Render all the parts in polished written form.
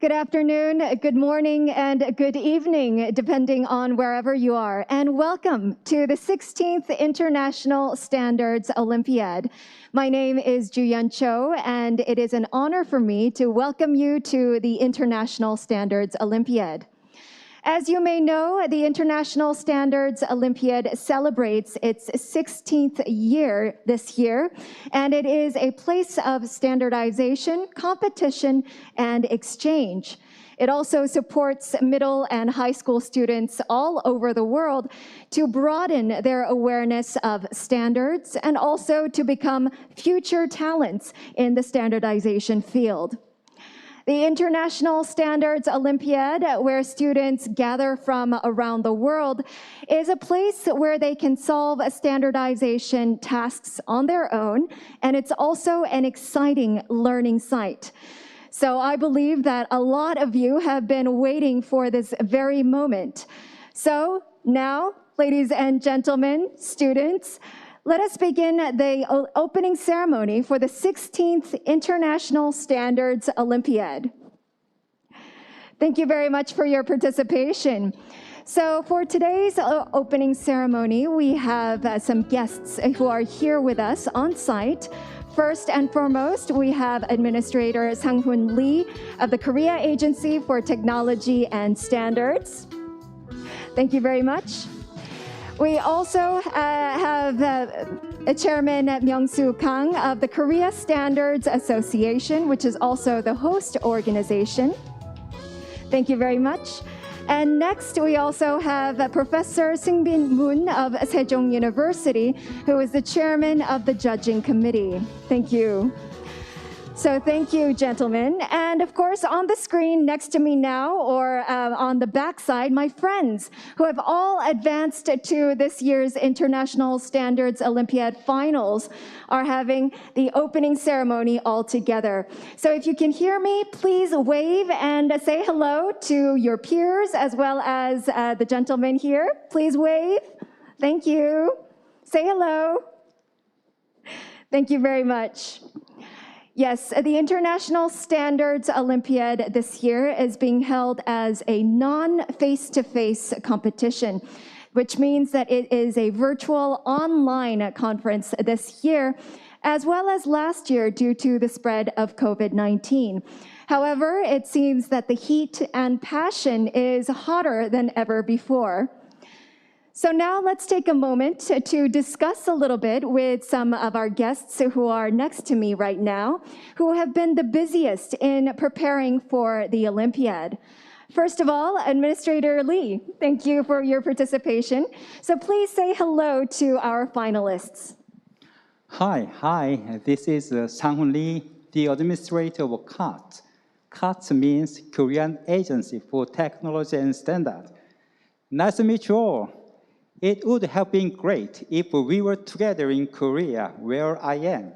Good afternoon, good morning, and good evening, depending on wherever you are. And welcome to the 16th International Standards Olympiad. My name is Ju-Yeon Cho, and it is an honor for me to welcome you to the International Standards Olympiad. As you may know, the International Standards Olympiad celebrates its 16th year this year, and it is a place of standardization, competition, and exchange. It also supports middle and high school students all over the world to broaden their awareness of standards and also to become future talents in the standardization field. The International Standards Olympiad, where students gather from around the world, is a place where they can solve standardization tasks on their own, and it's also an exciting learning site. So I believe that a lot of you have been waiting for this very moment. So now, ladies and gentlemen, students, let us begin the opening ceremony for the 16th International Standards Olympiad. Thank you very much for your participation. So for today's opening ceremony, we have some guests who are here with us on site. First and foremost, we have Administrator Sang-Hoon Lee of the Korea Agency for Technology and Standards. Thank you very much. We also have Chairman Myung-Soo Kang of the Korea Standards Association, which is also the host organization. Thank you very much. And next, we also have Professor Seung-bin Moon of Sejong University, who is the chairman of the judging committee. Thank you. So thank you, gentlemen. And of course, on the screen next to me now, or on the backside, my friends who have all advanced to this year's International Standards Olympiad Finals are having the opening ceremony all together. So if you can hear me, please wave and say hello to your peers as well as the gentlemen here. Please wave. Thank you. Say hello. Thank you very much. Yes, the International Standards Olympiad this year is being held as a non-face-to-face competition, which means that it is a virtual online conference this year, as well as last year due to the spread of COVID-19. However, it seems that the heat and passion is hotter than ever before. So now let's take a moment to discuss a little bit with some of our guests who are next to me right now, who have been the busiest in preparing for the Olympiad. First of all, Administrator Lee, thank you for your participation. So please say hello to our finalists. Hi, this is Sang-Hoon Lee, the administrator of CAT. CAT means Korean Agency for Technology and Standard. Nice to meet you all. It would have been great if we were together in Korea, where I am.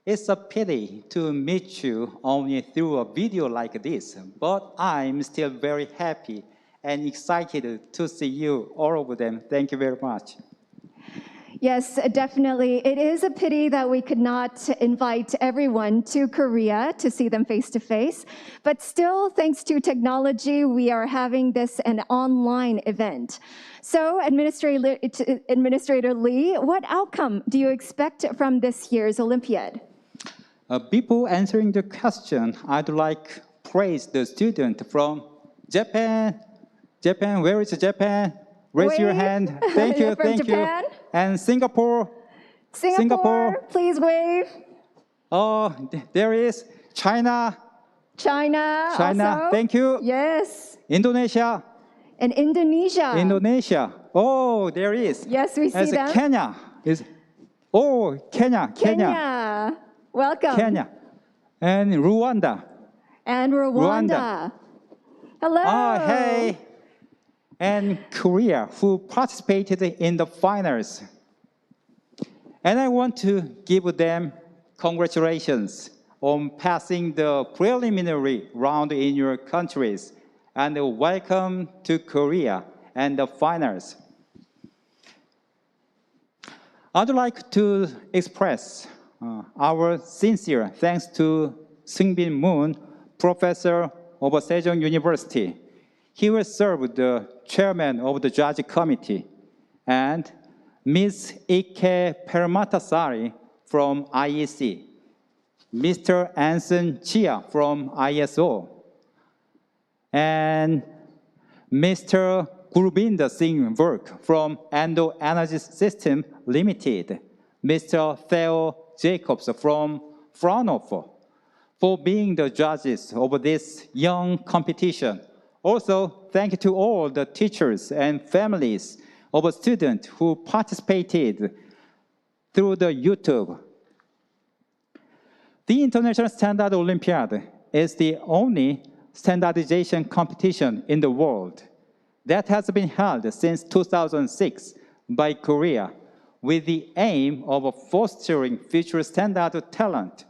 It's a pity to meet you only through a video like this, but I'm still very happy and excited to see you, all of them. Thank you very much. Yes, definitely. It is a pity that we could not invite everyone to Korea to see them face to face, but still, thanks to technology, we are having this an online event. So, Administrator Lee, what outcome do you expect from this year's Olympiad? Before answering the question, I'd like to praise the student from Japan. Japan, where is Japan? Raise your hand. Thank you, thank Japan? you. And Singapore. Singapore, please wave. Oh, there is China. China also. Thank you. Yes. Indonesia. And Indonesia. Indonesia. Oh, there is. Yes, we see them. Kenya. Kenya. Kenya. Welcome. Kenya. And Rwanda. And Rwanda. Hello. Oh, hey. And Korea, who participated in the finals. And I want to give them congratulations on passing the preliminary round in your countries, and welcome to Korea and the finals. I'd like to express our sincere thanks to Seung-bin Moon, Professor of Sejong University. He will serve the chairman of the judge committee. And Ms. Ike Permatasari from IEC. Mr. Anson Chia from ISO. And Mr. Gurbinder Singh Work from Endo Energy System Limited. Mr. Theo Jacobs from Fraunhofer for being the judges of this young competition. Also, thank you to all the teachers and families of students who participated through the YouTube. The International Standard Olympiad is the only standardization competition in the world that has been held since 2006 by Korea with the aim of fostering future standard talent.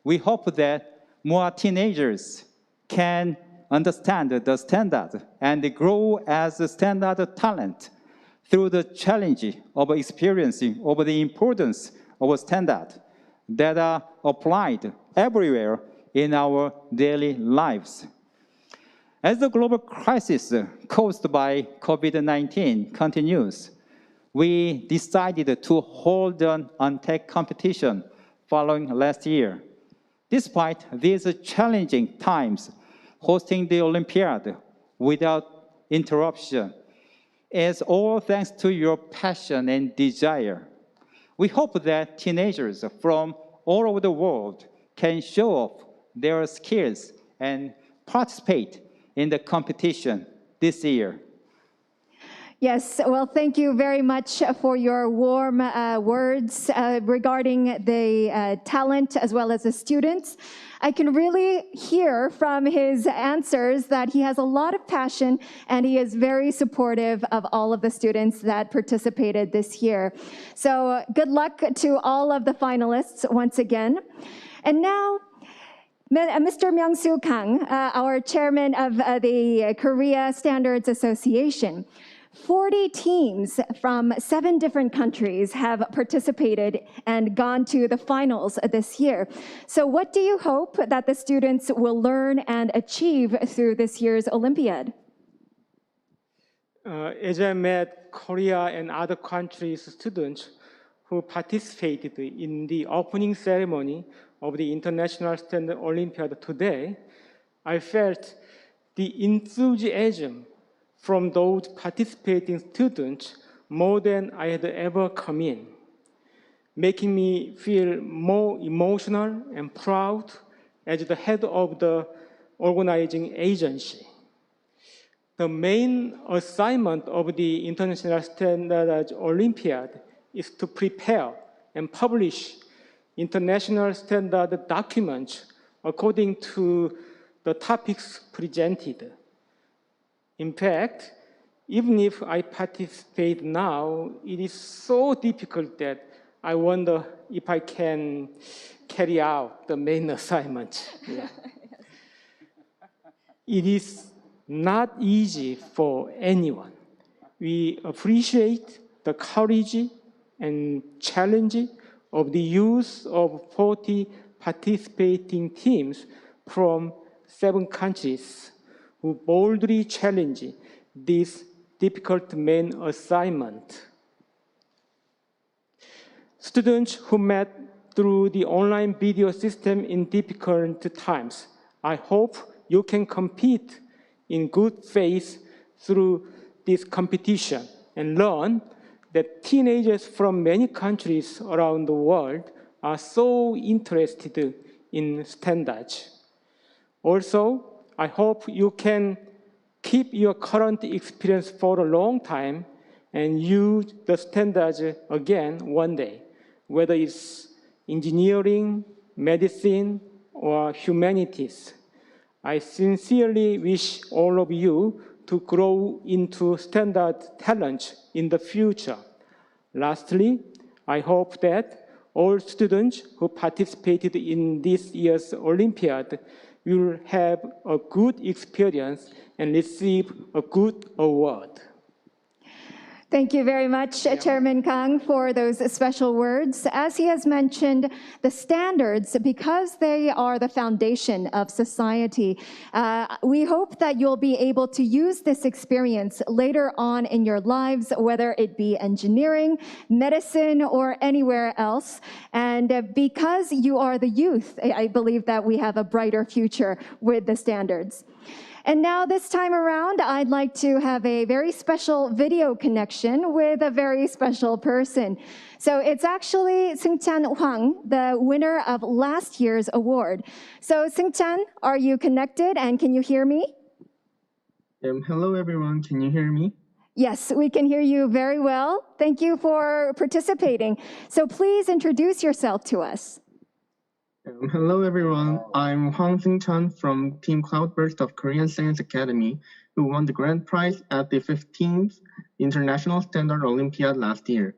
We hope that more teenagers can understand the standard and grow as a standard talent through the challenge of experiencing over the importance of a standard that are applied everywhere in our daily lives. As the global crisis caused by COVID-19 continues, we decided to hold an on-tech competition following last year. Despite these challenging times, hosting the Olympiad without interruption is all thanks to your passion and desire. We hope that teenagers from all over the world can show off their skills and participate in the competition this year. Yes, well, thank you very much for your warm words regarding the talent as well as the students. I can really hear from his answers that he has a lot of passion and he is very supportive of all of the students that participated this year. So good luck to all of the finalists once again. And now, Mr. Myung-soo Kang, our chairman of the Korea Standards Association, 40 teams from 7 different countries have participated and gone to the finals this year. So what do you hope that the students will learn and achieve through this year's Olympiad? As I met Korea and other countries' students who participated in the opening ceremony of the International Standard Olympiad today, I felt the enthusiasm from those participating students more than I had ever come in, making me feel more emotional and proud as the head of the organizing agency. The main assignment of the International Standard Olympiad is to prepare and publish international standard documents according to the topics presented. In fact, even if I participate now, it is so difficult that I wonder if I can carry out the main assignment. Yeah. It is not easy for anyone. We appreciate the courage and challenge of the use of 40 participating teams from 7 countries who boldly challenge this difficult main assignment. Students who met through the online video system in difficult times, I hope you can compete in good faith through this competition and learn that teenagers from many countries around the world are so interested in standards. Also, I hope you can keep your current experience for a long time and use the standards again one day, whether it's engineering, medicine, or humanities. I sincerely wish all of you to grow into standard talent in the future. Lastly, I hope that all students who participated in this year's Olympiad will have a good experience and receive a good award. Thank you very much, Chairman Kang, for those special words. As he has mentioned, the standards, because they are the foundation of society, we hope that you'll be able to use this experience later on in your lives, whether it be engineering, medicine, or anywhere else. And because you are the youth, I believe that we have a brighter future with the standards. And now this time around, I'd like to have a very special video connection with a very special person. So it's actually Seung-chan Hwang, the winner of last year's award. So Seung-chan, are you connected and can you hear me? Hello everyone, can you hear me? Yes, we can hear you very well. Thank you for participating. So please introduce yourself to us. Hello everyone, I'm Hwang Seung-chan from Team Cloudburst of Korean Science Academy, who won the grand prize at the 15th International Standard Olympiad last year.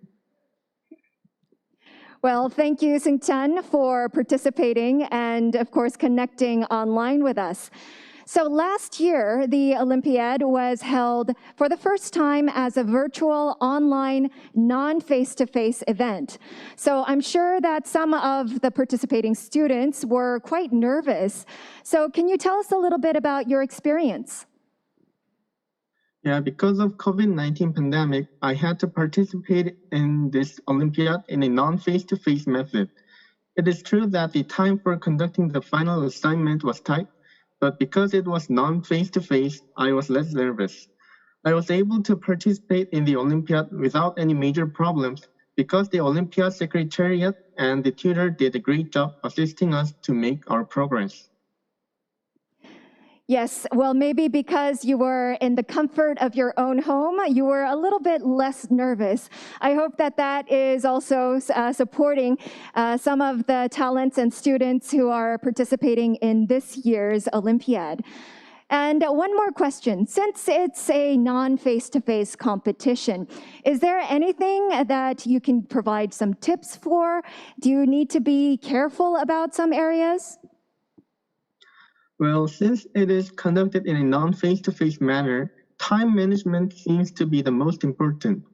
Well, thank you, Seung-chan, for participating and, of course, connecting online with us. So last year, the Olympiad was held for the first time as a virtual, online, non-face-to-face event. So I'm sure that some of the participating students were quite nervous. So can you tell us a little bit about your experience? Yeah, because of COVID-19 pandemic, I had to participate in this Olympiad in a non-face-to-face method. It is true that the time for conducting the final assignment was tight, but because it was non-face-to-face, I was less nervous. I was able to participate in the Olympiad without any major problems because the Olympiad Secretariat and the tutor did a great job assisting us to make our progress. Yes, well, maybe because you were in the comfort of your own home, you were a little bit less nervous. I hope that that is also supporting some of the talents and students who are participating in this year's Olympiad. And one more question. Since it's a non-face-to-face competition, is there anything that you can provide some tips for? Do you need to be careful about some areas? Well, since it is conducted in a non-face-to-face manner, time management seems to be the most important.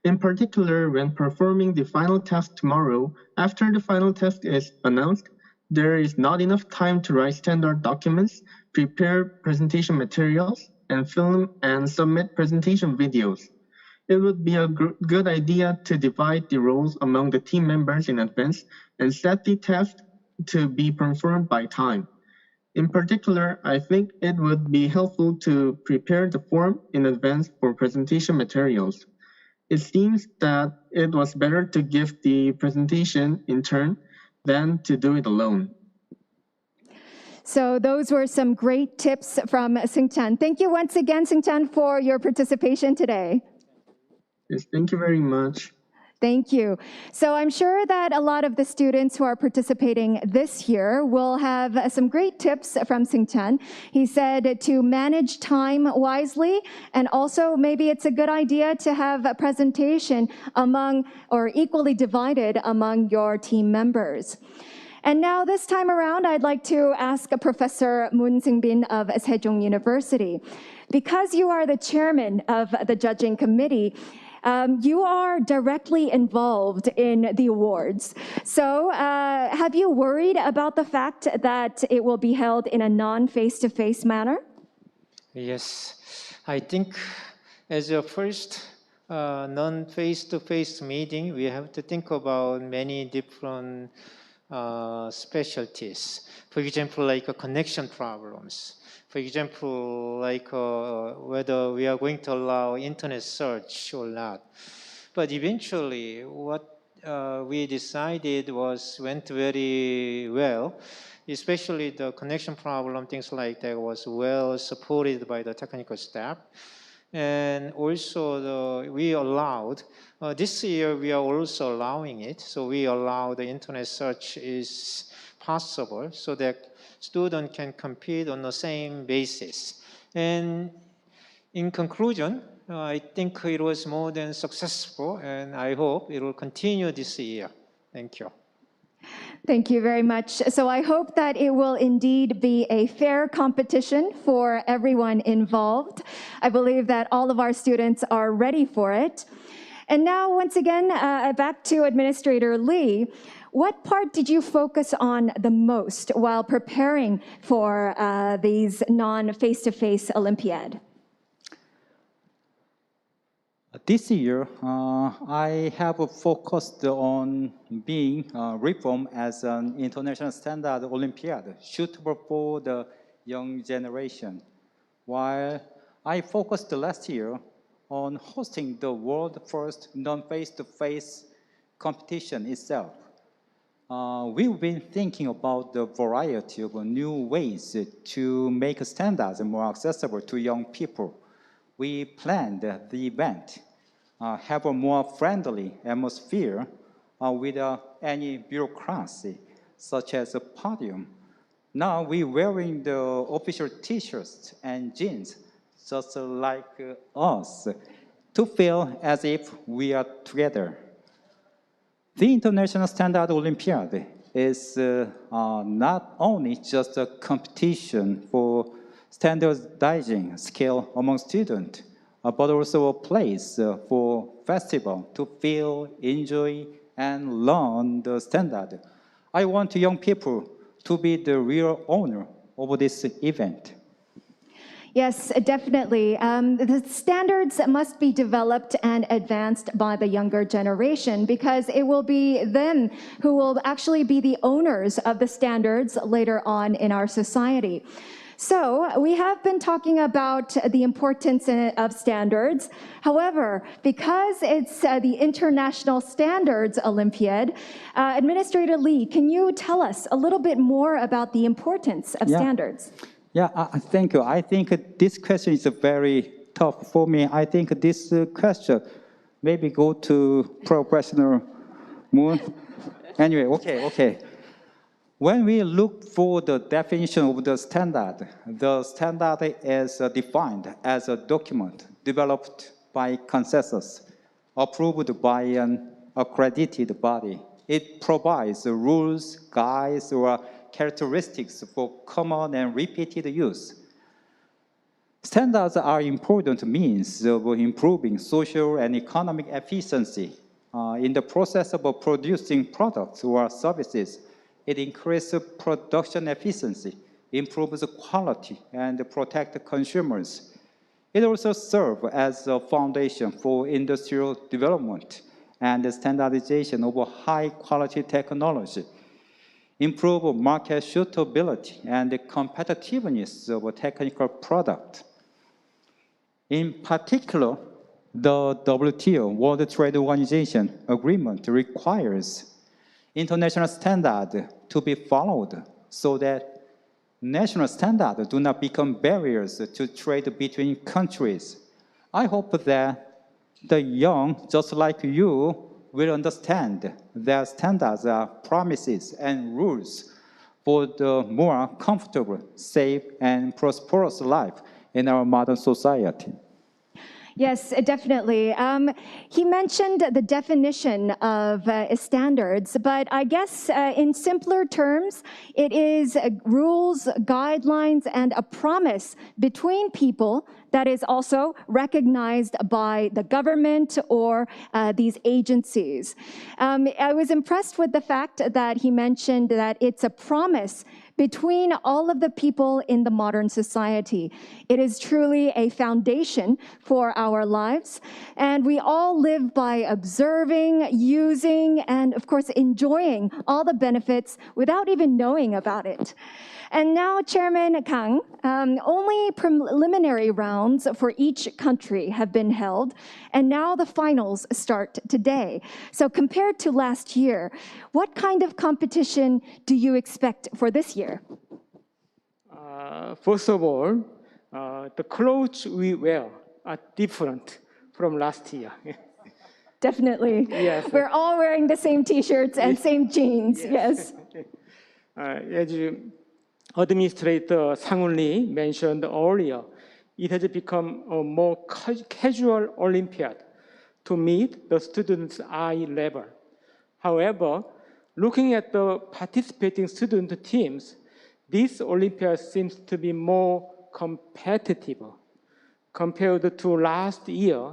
In particular, when performing the final test tomorrow, after the final test is announced, there is not enough time to write standard documents, prepare presentation materials, and film and submit presentation videos. It would be a good idea to divide the roles among the team members in advance and set the test to be performed by time. In particular, I think it would be helpful to prepare the form in advance for presentation materials. It seems that it was better to give the presentation in turn than to do it alone. So those were some great tips from Seung-chan. Thank you once again, Seung-chan, for your participation today. Yes, thank you very much. Thank you. So I'm sure that a lot of the students who are participating this year will have some great tips from Seung-chan. He said to manage time wisely, and also maybe it's a good idea to have a presentation among or equally divided among your team members. And now this time around, I'd like to ask Professor Moon Seung-bin of Sejong University. Because you are the chairman of the judging committee, you are directly involved in the awards. So have you worried about the fact that it will be held in a non-face-to-face manner? Yes, I think as a first non-face-to-face meeting, we have to think about many different specialties. For example, like connection problems. For example, like whether we are going to allow internet search or not. But eventually, what we decided went very well, especially the connection problem, things like that was well supported by the technical staff. And also we allowed, this year we are also allowing it, so we allow the internet search is possible so that students can compete on the same basis. And in conclusion, I think it was more than successful, and I hope it will continue this year. Thank you. Thank you very much. So I hope that it will indeed be a fair competition for everyone involved. I believe that all of our students are ready for it. And now, once again, back to Administrator Lee. What part did you focus on the most while preparing for these non-face-to-face Olympiad? This year, I have focused on being reformed as an international standard Olympiad suitable for the young generation. While I focused last year on hosting the world's first non-face-to-face competition itself, we've been thinking about the variety of new ways to make standards more accessible to young people. We planned the event have a more friendly atmosphere without any bureaucracy, such as a podium. Now we're wearing the official t-shirts and jeans, just like us, to feel as if we are together. The International Standard Olympiad is not only just a competition for standardizing skill among students, but also a place for festival to feel, enjoy, and learn the standard. I want young people to be the real owner of this event. Yes, definitely. The standards must be developed and advanced by the younger generation because it will be them who will actually be the owners of the standards later on in our society. So we have been talking about the importance of standards. However, because it's the International Standards Olympiad, Administrator Lee, can you tell us a little bit more about the importance of standards? Yeah, thank you. I think this question is very tough for me. I think this question maybe go to Professor Moon. Anyway, okay. When we look for the definition of the standard is defined as a document developed by consensus, approved by an accredited body. It provides rules, guides, or characteristics for common and repeated use. Standards are important means of improving social and economic efficiency. In the process of producing products or services, it increases production efficiency, improves quality, and protects consumers. It also serves as a foundation for industrial development and standardization of high-quality technology, improve market suitability and the competitiveness of a technical product. In particular, the WTO, World Trade Organization agreement requires international standards to be followed so that national standards do not become barriers to trade between countries. I hope that the young, just like you, will understand that standards are promises and rules for the more comfortable, safe, and prosperous life in our modern society. Yes, definitely. He mentioned the definition of standards, but I guess in simpler terms, it is rules, guidelines, and a promise between people that is also recognized by the government or these agencies. I was impressed with the fact that he mentioned that it's a promise between all of the people in the modern society. It is truly a foundation for our lives, and we all live by observing, using, and of course enjoying all the benefits without even knowing about it. And now, Chairman Kang, only preliminary rounds for each country have been held, and now the finals start today. So compared to last year, what kind of competition do you expect for this year? First of all, the clothes we wear are different from last year. Definitely. Yes. We're all wearing the same T-shirts and same jeans, yes. As Administrator Sang-hoon Lee mentioned earlier, it has become a more casual Olympiad to meet the students' eye level. However, looking at the participating student teams, this Olympiad seems to be more competitive. Compared to last year,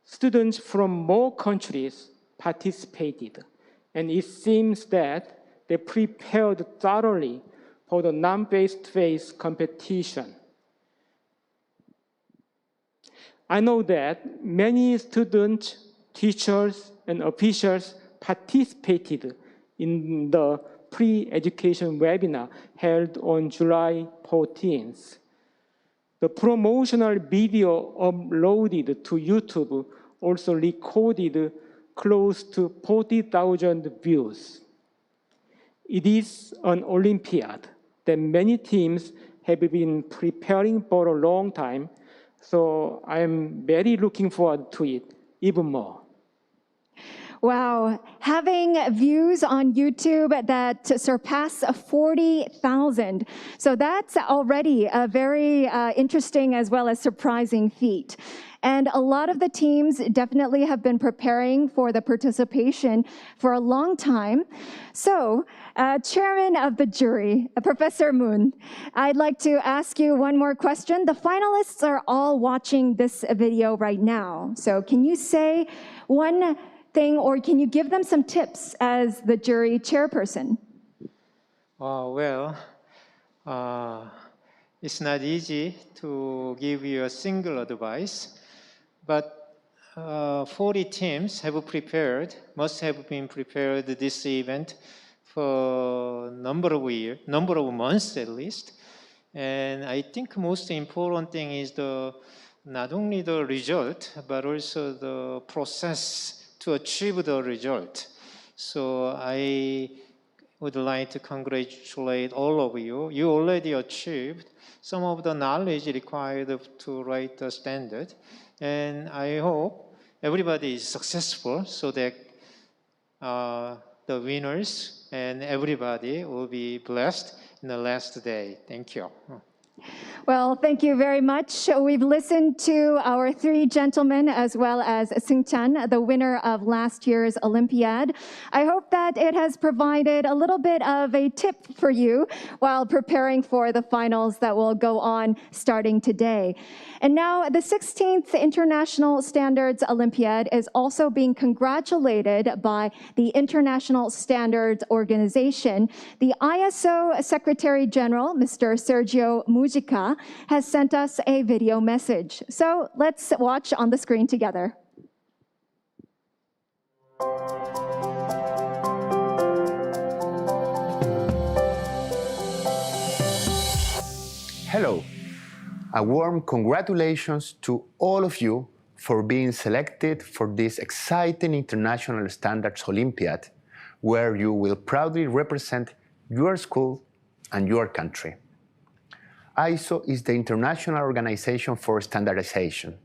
Students from more countries participated, and it seems that they prepared thoroughly for the non-face-to-face competition. I know that many students, teachers, and officials participated in the pre-education webinar held on July 14th. The promotional video uploaded to YouTube also recorded close to 40,000 views. It is an Olympiad that many teams have been preparing for a long time, so I'm very looking forward to it even more. Wow, having views on YouTube that surpass 40,000. So that's already a very interesting as well as surprising feat. And a lot of the teams definitely have been preparing for the participation for a long time. So, Chairman of the jury, Professor Moon, I'd like to ask you one more question. The finalists are all watching this video right now. So can you say one thing, or can you give them some tips as the jury chairperson? It's not easy to give you a single advice, but 40 teams must have been prepared this event for a number of months at least. And I think most important thing is not only the result, but also the process to achieve the result. So I would like to congratulate all of you. You already achieved some of the knowledge required to write the standard. And I hope everybody is successful so that the winners and everybody will be blessed in the last day. Thank you. Well, thank you very much. We've listened to our three gentlemen as well as Seung-chan, the winner of last year's Olympiad. I hope that it has provided a little bit of a tip for you while preparing for the finals that will go on starting today. And now the 16th International Standards Olympiad is also being congratulated by the International Standards Organization. The ISO Secretary General, Mr. Sergio Mujica, has sent us a video message. So let's watch on the screen together. Hello. A warm congratulations to all of you for being selected for this exciting International Standards Olympiad, where you will proudly represent your school and your country. ISO is the International Organization for Standardization.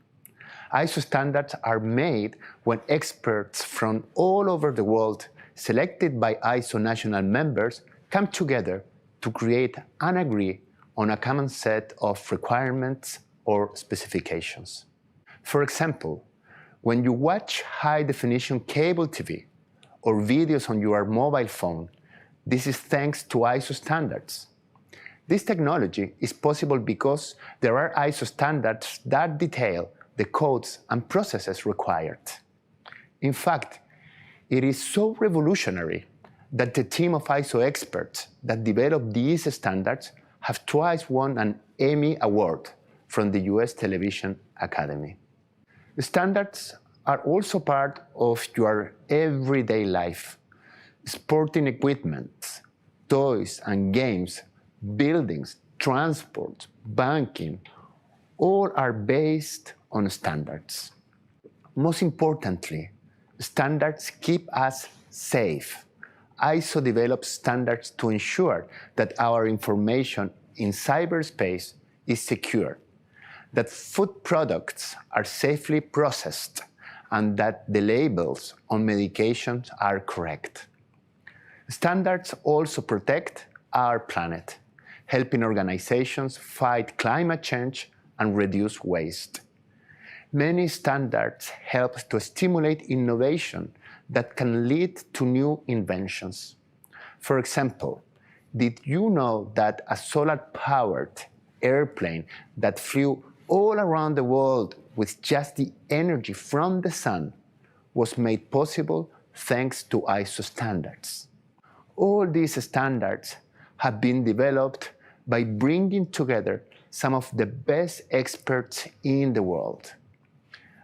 ISO standards are made when experts from all over the world, selected by ISO national members, come together to create and agree on a common set of requirements or specifications. For example, when you watch high-definition cable TV or videos on your mobile phone, this is thanks to ISO standards. This technology is possible because there are ISO standards that detail the codes and processes required. In fact, it is so revolutionary that the team of ISO experts that developed these standards have twice won an Emmy Award from the US Television Academy. The standards are also part of your everyday life. Sporting equipment, toys and games, buildings, transport, banking, all are based on standards. Most importantly, standards keep us safe. ISO develops standards to ensure that our information in cyberspace is secure, that food products are safely processed, and that the labels on medications are correct. Standards also protect our planet, helping organizations fight climate change and reduce waste. Many standards help to stimulate innovation that can lead to new inventions. For example, did you know that a solar-powered airplane that flew all around the world with just the energy from the sun was made possible thanks to ISO standards. All these standards have been developed by bringing together some of the best experts in the world.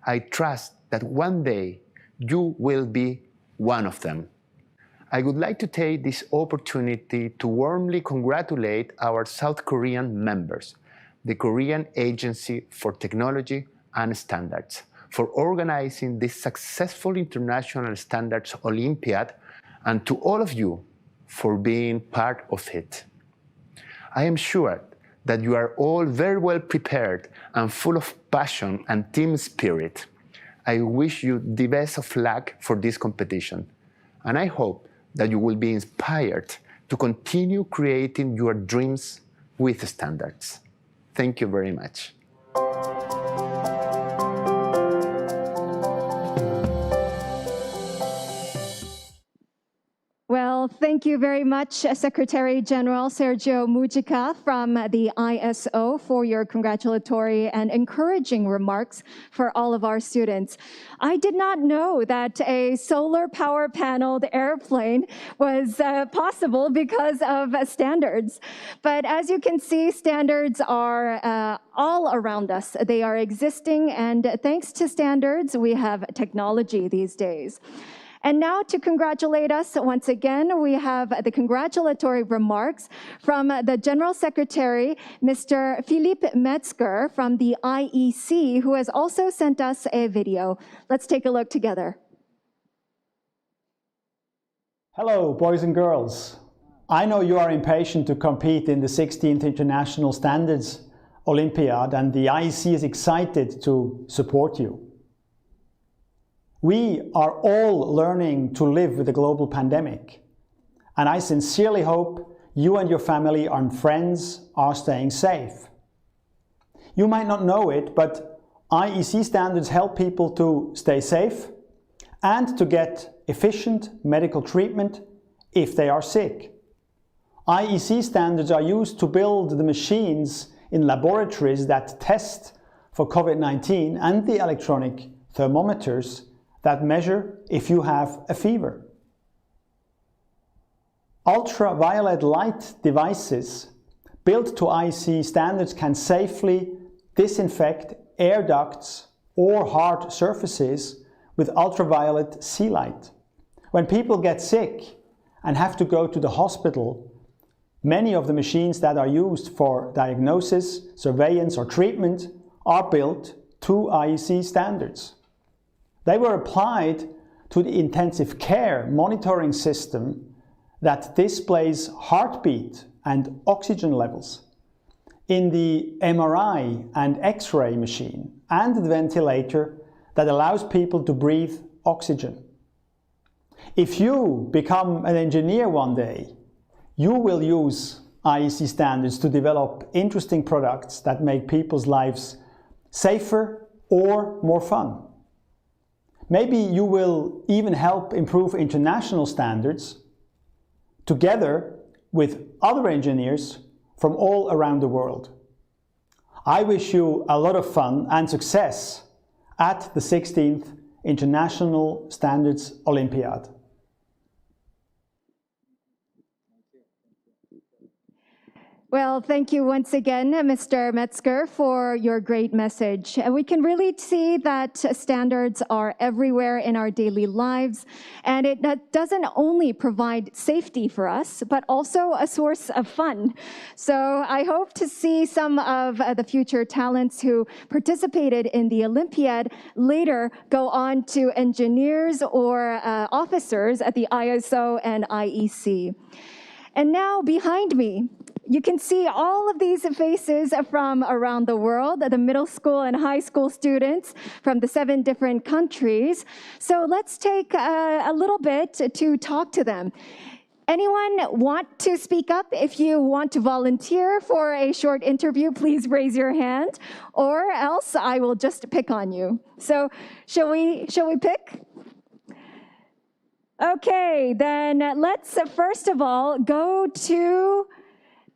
I trust that one day you will be one of them. I would like to take this opportunity to warmly congratulate our South Korean members, the Korean Agency for Technology and Standards, for organizing this successful International Standards Olympiad, and to all of you for being part of it. I am sure that you are all very well prepared and full of passion and team spirit. I wish you the best of luck for this competition, and I hope that you will be inspired to continue creating your dreams with standards. Thank you very much. Well, thank you very much, Secretary General Sergio Mujica from the ISO, for your congratulatory and encouraging remarks for all of our students. I did not know that a solar power paneled airplane was possible because of standards. But as you can see, standards are all around us. They are existing, and thanks to standards, we have technology these days. And now to congratulate us once again, we have the congratulatory remarks from the General Secretary, Mr. Philippe Metzger from the IEC, who has also sent us a video. Let's take a look together. Hello, boys and girls. I know you are impatient to compete in the 16th International Standards Olympiad, and the IEC is excited to support you. We are all learning to live with the global pandemic, and I sincerely hope you and your family and friends are staying safe. You might not know it, but IEC standards help people to stay safe and to get efficient medical treatment if they are sick. IEC standards are used to build the machines in laboratories that test for COVID-19 and the electronic thermometers that measure if you have a fever. Ultraviolet light devices built to IEC standards can safely disinfect air ducts or hard surfaces with ultraviolet sea light. When people get sick and have to go to the hospital, many of the machines that are used for diagnosis, surveillance or treatment are built to IEC standards. They were applied to the intensive care monitoring system that displays heartbeat and oxygen levels, in the MRI and X-ray machine, and the ventilator that allows people to breathe oxygen. If you become an engineer one day, you will use IEC standards to develop interesting products that make people's lives safer or more fun. Maybe you will even help improve international standards together with other engineers from all around the world. I wish you a lot of fun and success at the 16th International Standards Olympiad. Well, thank you once again, Mr. Metzger, for your great message. We can really see that standards are everywhere in our daily lives, and it doesn't only provide safety for us, but also a source of fun. So I hope to see some of the future talents who participated in the Olympiad later go on to engineers or officers at the ISO and IEC. And now behind me, you can see all of these faces from around the world, the middle school and high school students from the 7 different countries. So let's take a little bit to talk to them. Anyone want to speak up? If you want to volunteer for a short interview, please raise your hand, or else I will just pick on you. So shall we pick? Okay, then let's first of all go to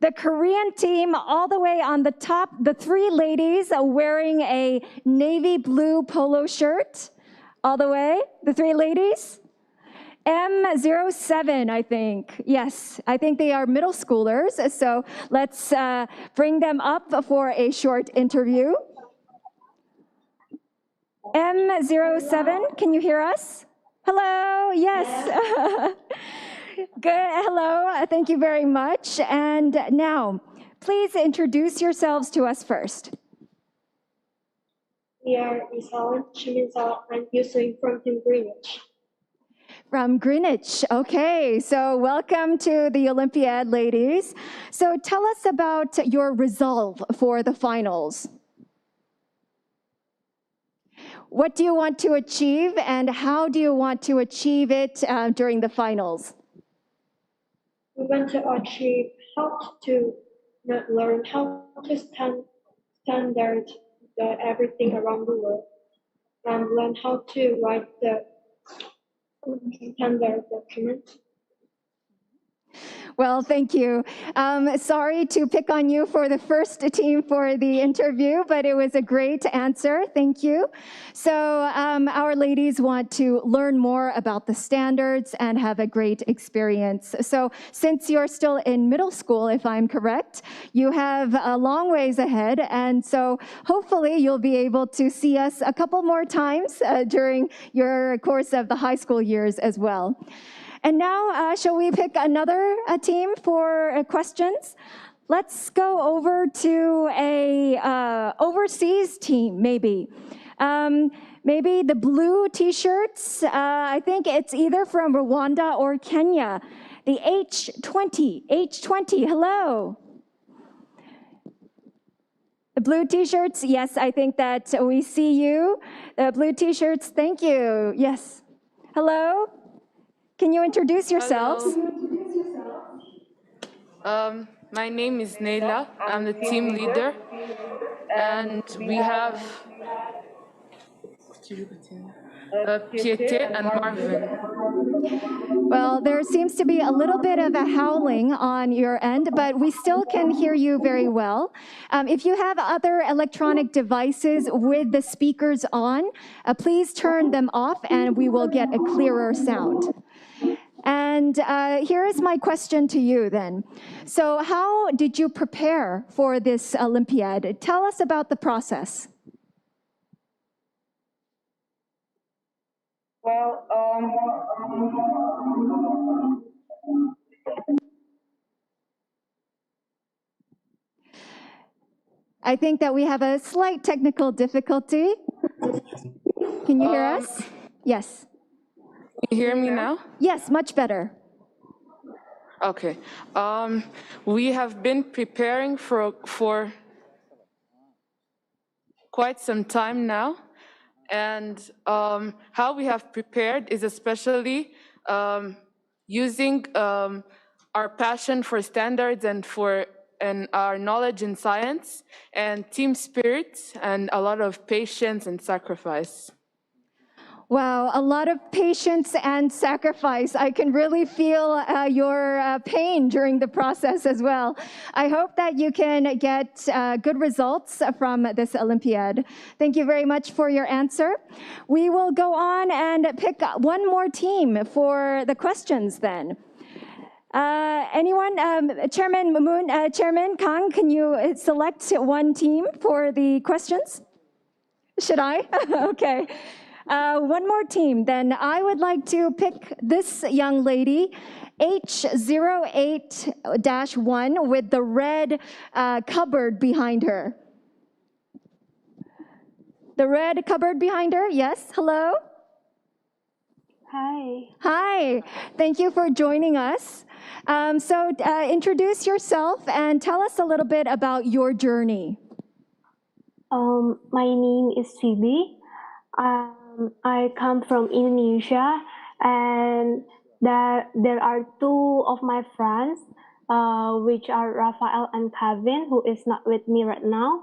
The Korean team all the way on the top, the three ladies wearing a navy blue polo shirt. All the way, the three ladies. M07, I think. Yes, I think they are middle schoolers. So let's bring them up for a short interview. M07, can you hear us? Hello, yes. Good, hello, thank you very much. And now, please introduce yourselves to us first. We are Isal, Chiminza, and Yusui from Team Greenwich. From Greenwich, okay. So welcome to the Olympiad, ladies. So tell us about your resolve for the finals. What do you want to achieve, and how do you want to achieve it during the finals? We want to achieve how to learn how to standard everything around the world, and learn how to write the standard document. Well, thank you. Sorry to pick on you for the first team for the interview, but it was a great answer. Thank you. So our ladies want to learn more about the standards and have a great experience. So since you're still in middle school, if I'm correct, you have a long ways ahead. And so hopefully you'll be able to see us a couple more times during your course of the high school years as well. And now, shall we pick another team for questions? Let's go over to a overseas team, maybe. Maybe the blue T-shirts. I think it's either from Rwanda or Kenya. The H20, hello. The blue T-shirts, yes, I think that we see you. The blue T-shirts, thank you. Yes. Hello. Can you introduce yourselves? My name is Neila. I'm the team leader, and we have Pieté and Marvin. Well, there seems to be a little bit of a howling on your end, but we still can hear you very well. If you have other electronic devices with the speakers on, please turn them off and we will get a clearer sound. And here is my question to you then. So how did you prepare for this Olympiad? Tell us about the process. Well, I think that we have a slight technical difficulty. Can you hear us? Yes. Can you hear me now? Yes, much better. Okay. We have been preparing for quite some time now. And how we have prepared is especially using our passion for standards and our knowledge in science and team spirit and a lot of patience and sacrifice. Wow, a lot of patience and sacrifice. I can really feel your pain during the process as well. I hope that you can get good results from this Olympiad. Thank you very much for your answer. We will go on and pick one more team for the questions then. Anyone? Chairman Moon, Chairman Kang, can you select one team for the questions? Should I? Okay. One more team, then I would like to pick this young lady, H08-1 with the red cupboard behind her. The red cupboard behind her, yes, hello? hi. Hi, thank you for joining us. So introduce yourself and tell us a little bit about your journey. My name is Phoebe. I come from Indonesia, and there are two of my friends, which are Rafael and Kevin, who is not with me right now.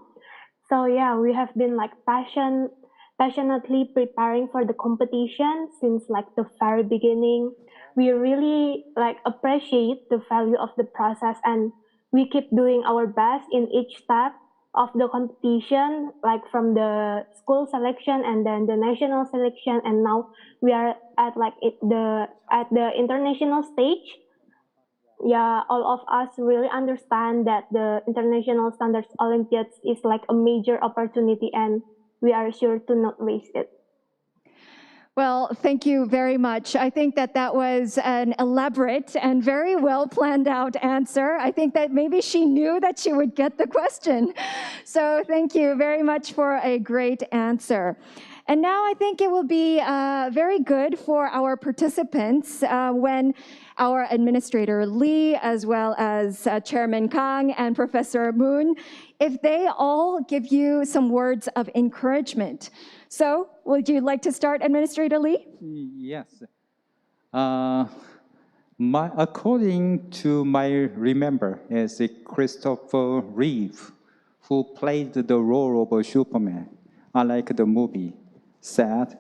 So yeah, we have been like passionately preparing for the competition since like the very beginning. We really like appreciate the value of the process and we keep doing our best in each step of the competition, like from the school selection and then the national selection, and now we are at the international stage. Yeah, all of us really understand that the International Standards Olympiads is like a major opportunity, and we are sure to not waste it. Well, thank you very much. I think that that was an elaborate and very well planned out answer. I think that maybe she knew that she would get the question. So thank you very much for a great answer. And now I think it will be very good for our participants when our Administrator Lee, as well as Chairman Kang and Professor Moon, if they all give you some words of encouragement. So, would you like to start, Administrator Lee? Yes. According to my remember, is Christopher Reeve, who played the role of Superman, I like the movie, said,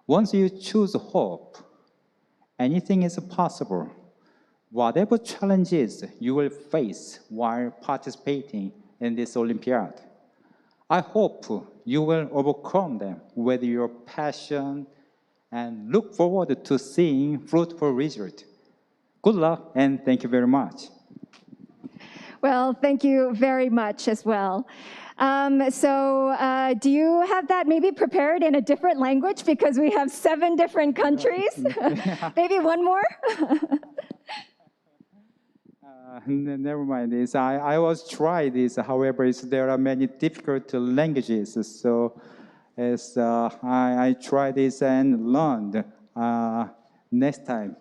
once you choose hope, anything is possible. Whatever challenges you will face while participating in this Olympiad, I hope you will overcome them with your passion and look forward to seeing fruitful results. Good luck and thank you very much. Well, thank you very much as well. Do you have that maybe prepared in a different language because we have 7 different countries? Maybe one more? Never mind this. I was try this. However, there are many difficult languages. So, I try this and learned. Next time,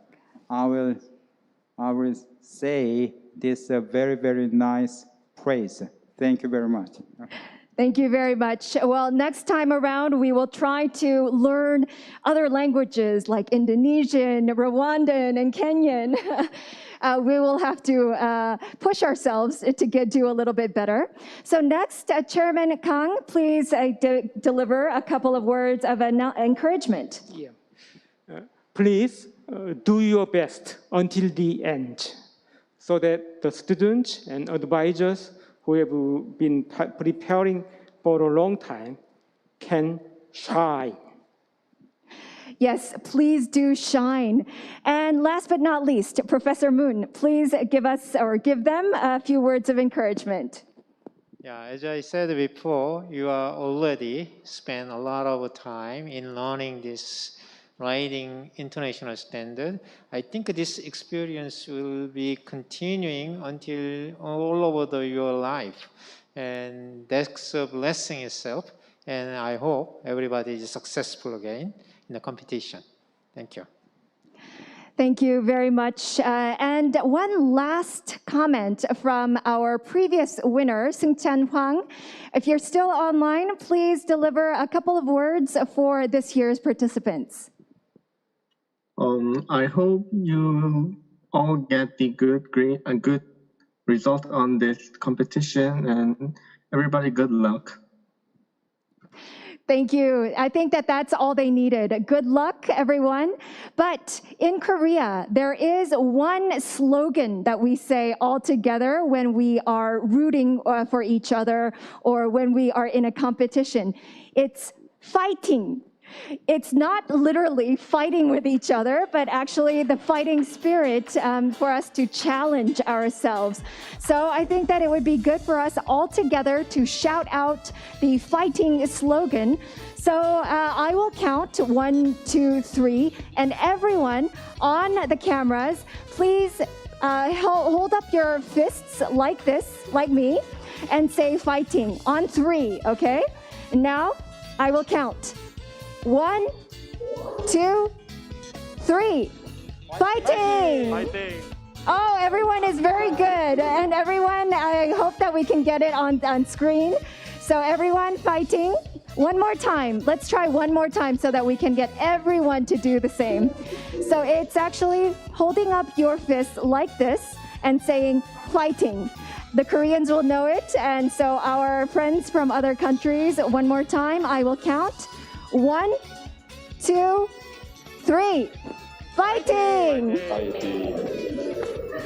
I will say this very, very nice praise. Thank you very much. Thank you very much. Well, next time around, we will try to learn other languages like Indonesian, Rwandan, and Kenyan. We will have to push ourselves to do a little bit better. So next, Chairman Kang, please deliver a couple of words of encouragement. Yeah. Please do your best until the end so that the students and advisors who have been preparing for a long time can shine. Yes, please do shine. And last but not least, Professor Moon, please give them a few words of encouragement. Yeah, as I said before, you are already spent a lot of time in learning this writing international standard. I think this experience will be continuing until all over your life. And that's a blessing itself. And I hope everybody is successful again in the competition. Thank you. Thank you very much. And one last comment from our previous winner, Seung-chan Hwang. If you're still online, please deliver a couple of words for this year's participants. I hope you all get the good result on this competition, and everybody good luck. Thank you. I think that that's all they needed. Good luck, everyone. But in Korea, there is one slogan that we say all together when we are rooting for each other or when we are in a competition. It's fighting. It's not literally fighting with each other, but actually the fighting spirit for us to challenge ourselves. So I think that it would be good for us all together to shout out the fighting slogan. So I will count 1, 2, 3, and everyone on the cameras, please hold up your fists like this, like me, and say fighting on 3, okay? Now I will count. 1, 2, 3. Fighting! Fighting! Oh, everyone is very good. And everyone, I hope that we can get it on screen. So everyone fighting. One more time. Let's try one more time so that we can get everyone to do the same. So it's actually holding up your fist like this and saying fighting. The Koreans will know it. And so our friends from other countries, one more time, I will count. 1, 2, 3. Fighting!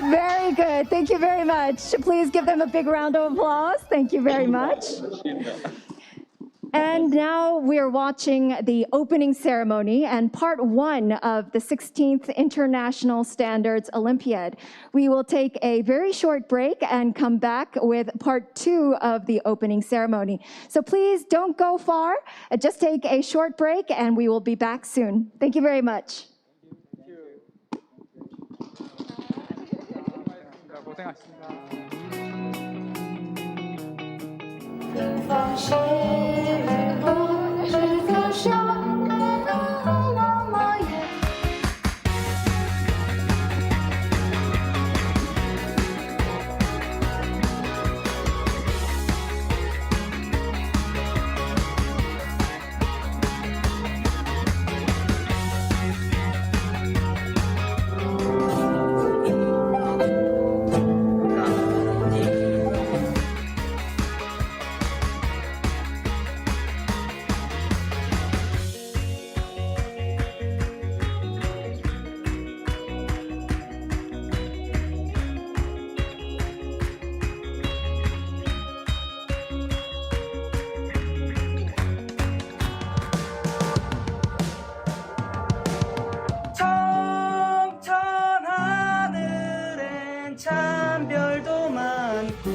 Very good. Thank you very much. Please give them a big round of applause. Thank you very much. And now we're watching the opening ceremony and part one of the 16th International Standards Olympiad. We will take a very short break and come back with part two of the opening ceremony. So please don't go far. Just take a short break and we will be back soon. Thank you very much. 고생하셨습니다. 迎风细雨不是歌声那么远。청천 하늘엔 참 별도 많고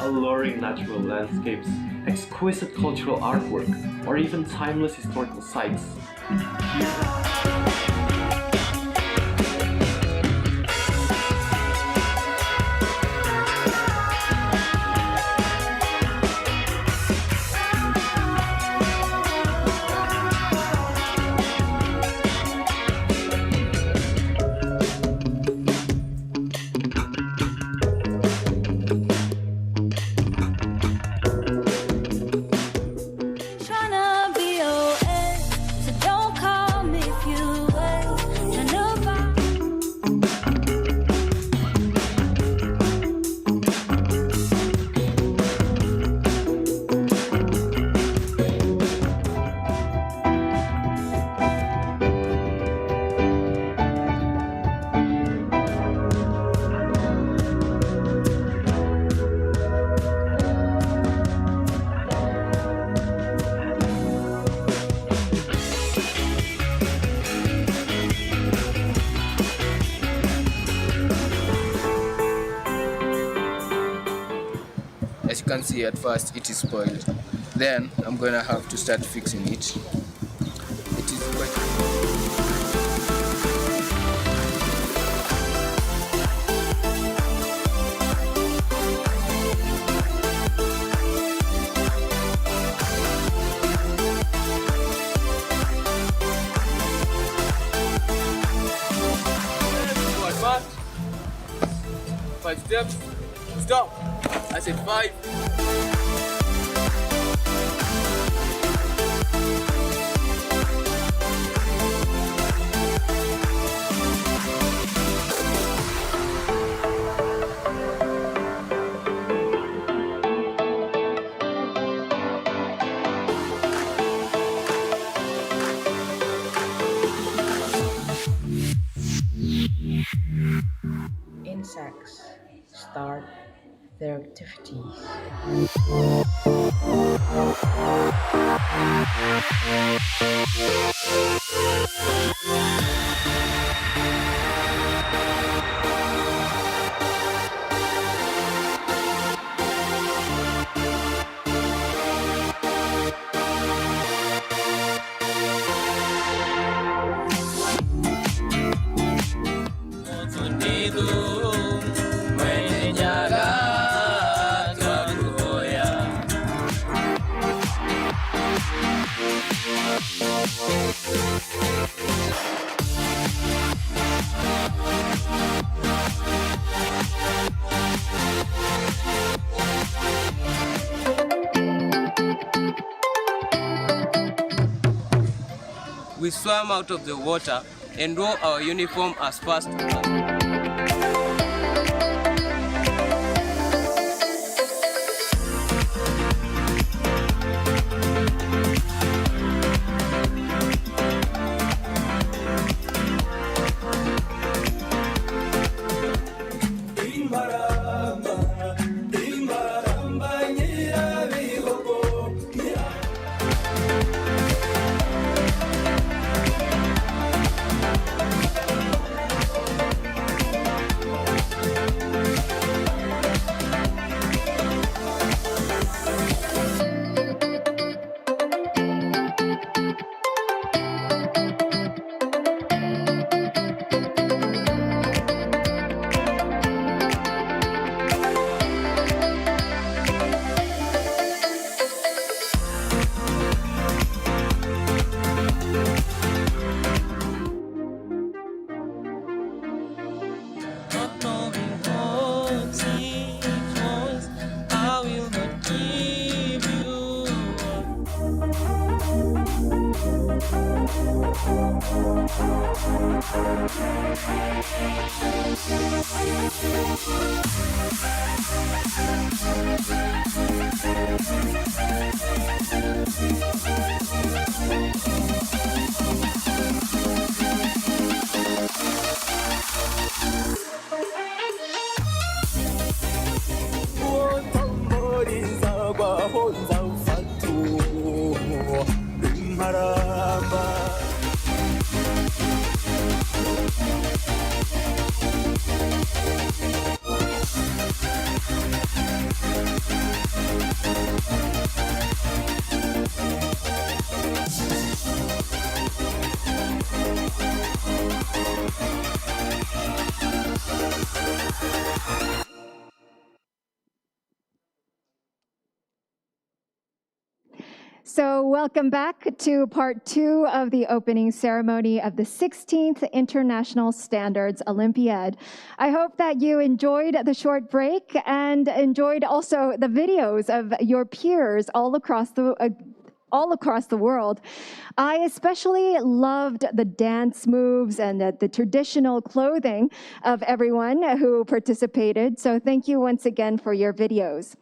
alluring natural landscapes, exquisite cultural artwork, or even timeless historical sites. Tryna be your ex, so don't call me if you wait. Tryna buy. As you can see, at first it is spoiled. Then I'm gonna have to start fixing it. It is quite... Advance. 5 steps. Stop. I said 5. Insects start their activities. We swam out of the water and wore our uniform as fast So welcome back to part 2 of the opening ceremony of the 16th International Standards Olympiad. I hope that you enjoyed the short break and enjoyed also the videos of your peers all across the world. I especially loved the dance moves and the traditional clothing of everyone who participated. So thank you once again for your videos.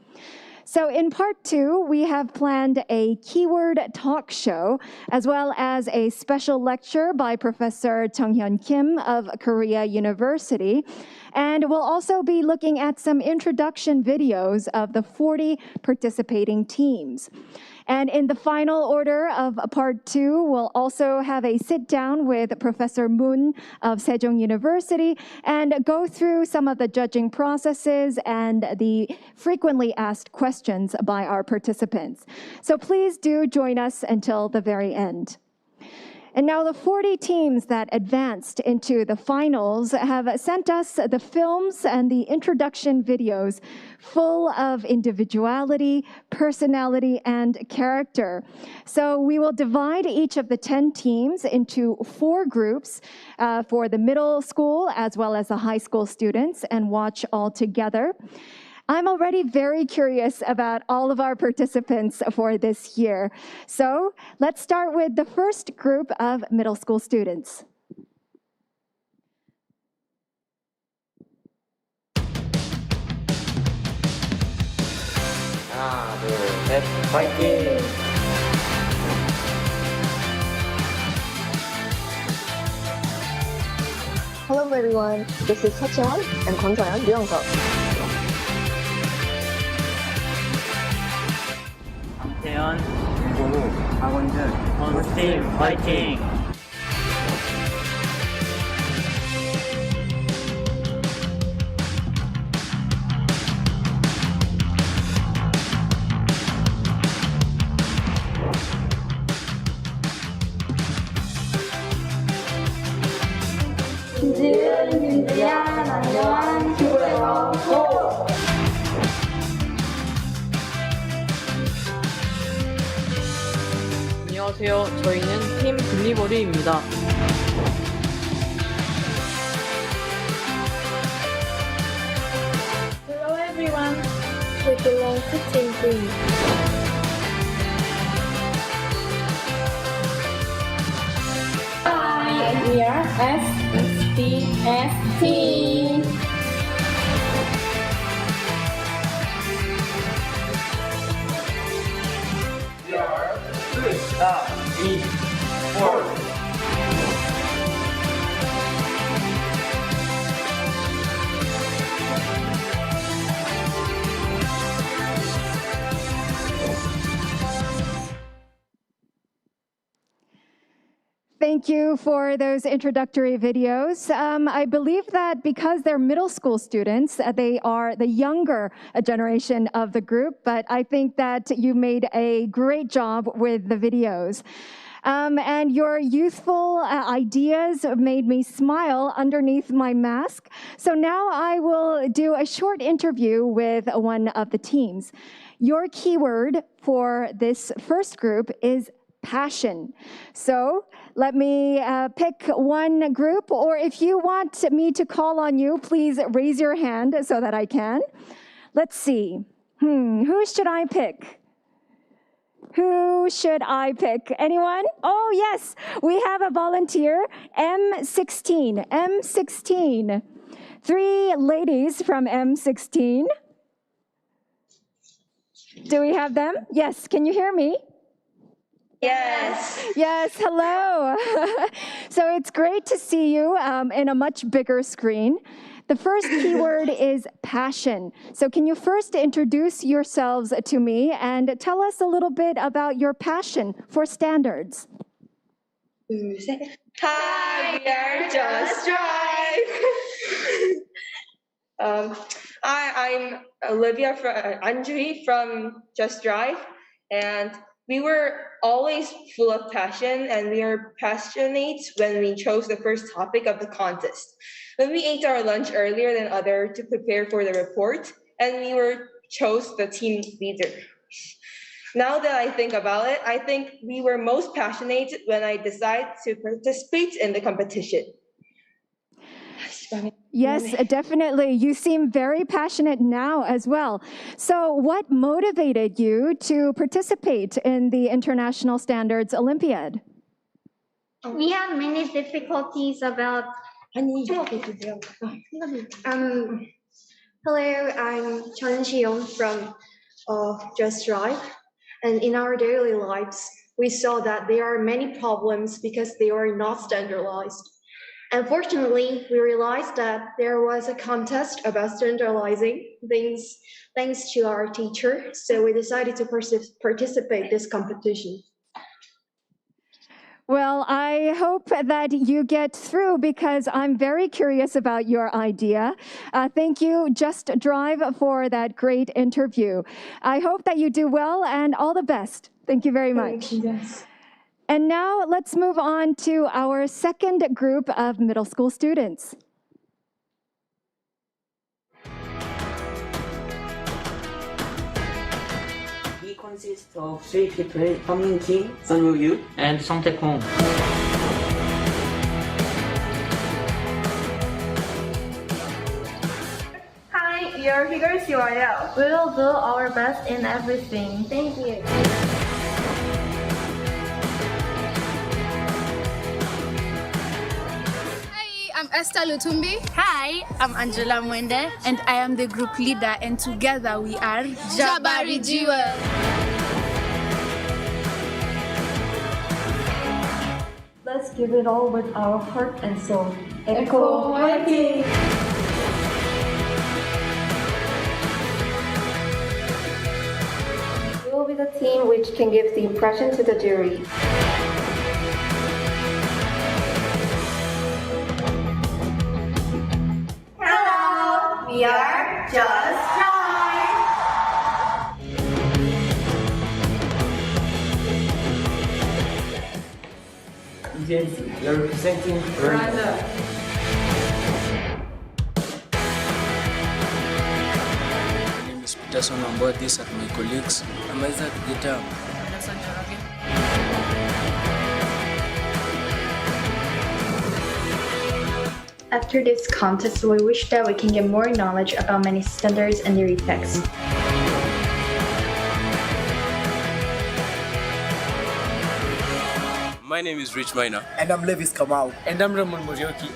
So in part 2, we have planned a keyword talk show, as well as a special lecture by Professor Chung-hyun Kim of Korea University. And we'll also be looking at some introduction videos of the 40 participating teams. And in the final order of part 2, we'll also have a sit down with Professor Moon of Sejong University and go through some of the judging processes and the frequently asked questions by our participants. So please do join us until the very end. And now the 40 teams that advanced into the finals have sent us the films and the introduction videos full of individuality, personality, and character. So we will divide each of the 10 teams into 4 groups for the middle school as well as the high school students and watch all together. I'm already very curious about all of our participants for this year. So let's start with the first group of middle school students. 하나, 둘, 셋, 파이팅! Hello everyone, this is Secheon and Kwon Yu Young-seok. 주연, 김보루, 박원준, 원스팀 파이팅! 김지은, 김지야, 남요한, 김보영, 고! 안녕하세요. 저희는 팀 블리버리입니다. Hello everyone. We belong to Team Green. Hi, we are SST. Thank you for those introductory videos. I believe that because they're middle school students, they are the younger generation of the group, but I think that you made a great job with the videos. And your youthful ideas made me smile underneath my mask. So now I will do a short interview with one of the teams. Your keyword for this first group is passion. So let me pick one group, or if you want me to call on you, please raise your hand so that I can. Let's see. Who should I pick? Who should I pick? Anyone? Oh, yes, we have a volunteer, M16. M16. 3 ladies from M16. Do we have them? Yes, can you hear me? Yes. Yes, hello. So it's great to see you in a much bigger screen. The first keyword is passion. So can you first introduce yourselves to me and tell us a little bit about your passion for standards? Hi, we are Just Drive. I'm Olivia Anjui from Just Drive, and we were always full of passion, and we are passionate when we chose the first topic of the contest. When we ate our lunch earlier than others to prepare for the report, and we chose the team leader. Now that I think about it, I think we were most passionate when I decided to participate in the competition. Yes, definitely. You seem very passionate now as well. So what motivated you to participate in the International Standards Olympiad? We had many difficulties about... Hello, I'm Chun Xiong from Just Drive. And in our daily lives, we saw that there are many problems because they are not standardized. Unfortunately, we realized that there was a contest about standardizing things thanks to our teacher, so we decided to participate in this competition. Well, I hope that you get through because I'm very curious about your idea. Thank you, Just Drive, for that great interview. I hope that you do well and all the best. Thank you very much. Yes. And now let's move on to our second group of middle school students. We consist of 3 people, Hong Kim, Sun Woo-yu, and Song Tae-kong. Hi, we are figures URL. We will do our best in everything. Thank you. I'm Esther Lutumbi. Hi, I'm Angela Mwende. And I am the group leader, and together we are Jabari Jewel. Let's give it all with our heart and soul. Echo fighting! We will be the team which can give the impression to the jury. Hello, we are Just Joy. Agency, you're representing Rwanda. My name is Peterson. I'm both this at my colleagues. I'm Isaac Guitar. After this contest, we wish that we can get more knowledge about many standards and their effects. My name is Rich Minor. And I'm Levis Kamau. And I'm Ramon Morioki.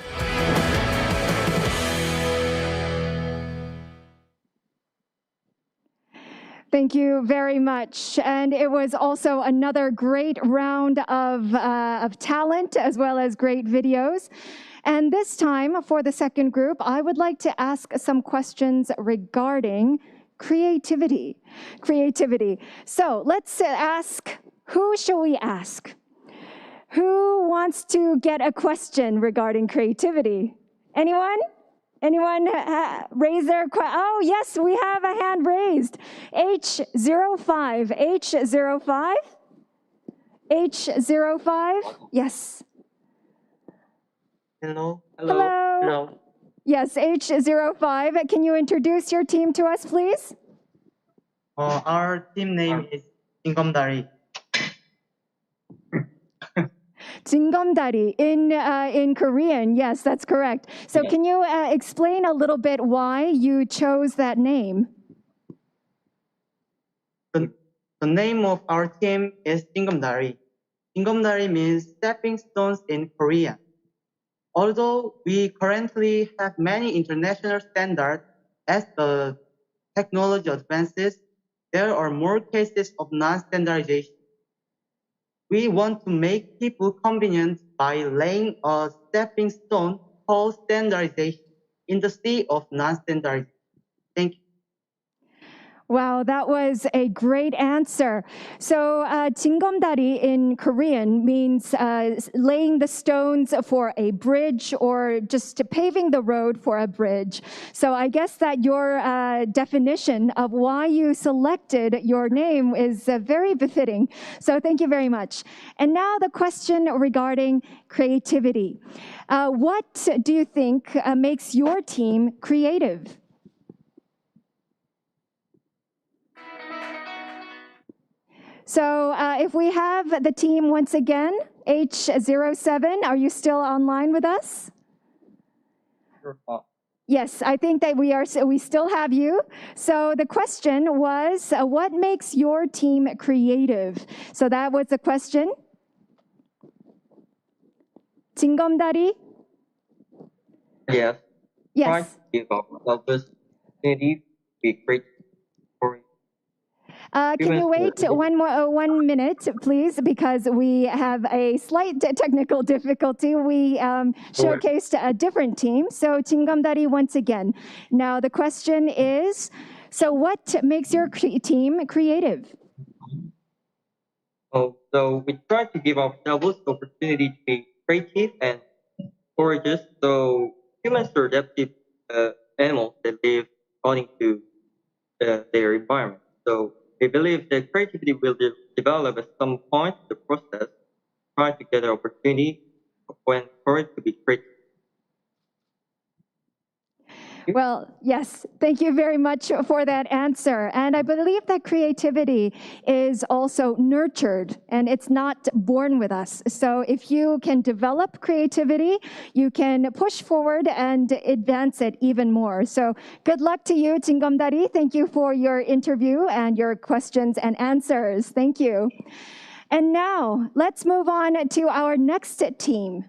Thank you very much. And it was also another great round of talent as well as great videos. And this time for the second group, I would like to ask some questions regarding creativity. So let's ask, who shall we ask? Who wants to get a question regarding creativity? Anyone? Anyone raise their question? Oh, yes, we have a hand raised. H05, H05, H05, yes. Hello. Hello. Yes, H05. Can you introduce your team to us, please? Our team name is Jingomdari. Jingomdari in Korean. Yes, that's correct. So can you explain a little bit why you chose that name? The name of our team is Jingomdari. Jingomdari means stepping stones in Korean. Although we currently have many international standards, as the technology advances, there are more cases of non-standardization. We want to make people convenient by laying a stepping stone called standardization in the sea of non-standardization. Thank you. Wow, that was a great answer. So Jingomdari in Korean means laying the stones for a bridge or just paving the road for a bridge. So I guess that your definition of why you selected your name is very befitting. So thank you very much. And now the question regarding creativity. What do you think makes your team creative? So if we have the team once again, H07, are you still online with us? Yes, I think that we still have you. So the question was, what makes your team creative? So that was the question. Jingomdari? Yes. Yes. Try to give up opportunity to be creative. Can you wait 1 minute, please, because we have a slight technical difficulty. We showcased a different team. So Jingomdari once again. Now the question is, so what makes your team creative? So we try to give ourselves the opportunity to be creative and courageous. So humans are adaptive animals that live according to their environment. So we believe that creativity will develop at some point in the process, trying to get an opportunity when courage to be creative. Well, yes, thank you very much for that answer. And I believe that creativity is also nurtured and it's not born with us. So if you can develop creativity, you can push forward and advance it even more. So good luck to you, Jingomdari. Thank you for your interview and your questions and answers. Thank you. And now let's move on to our next team.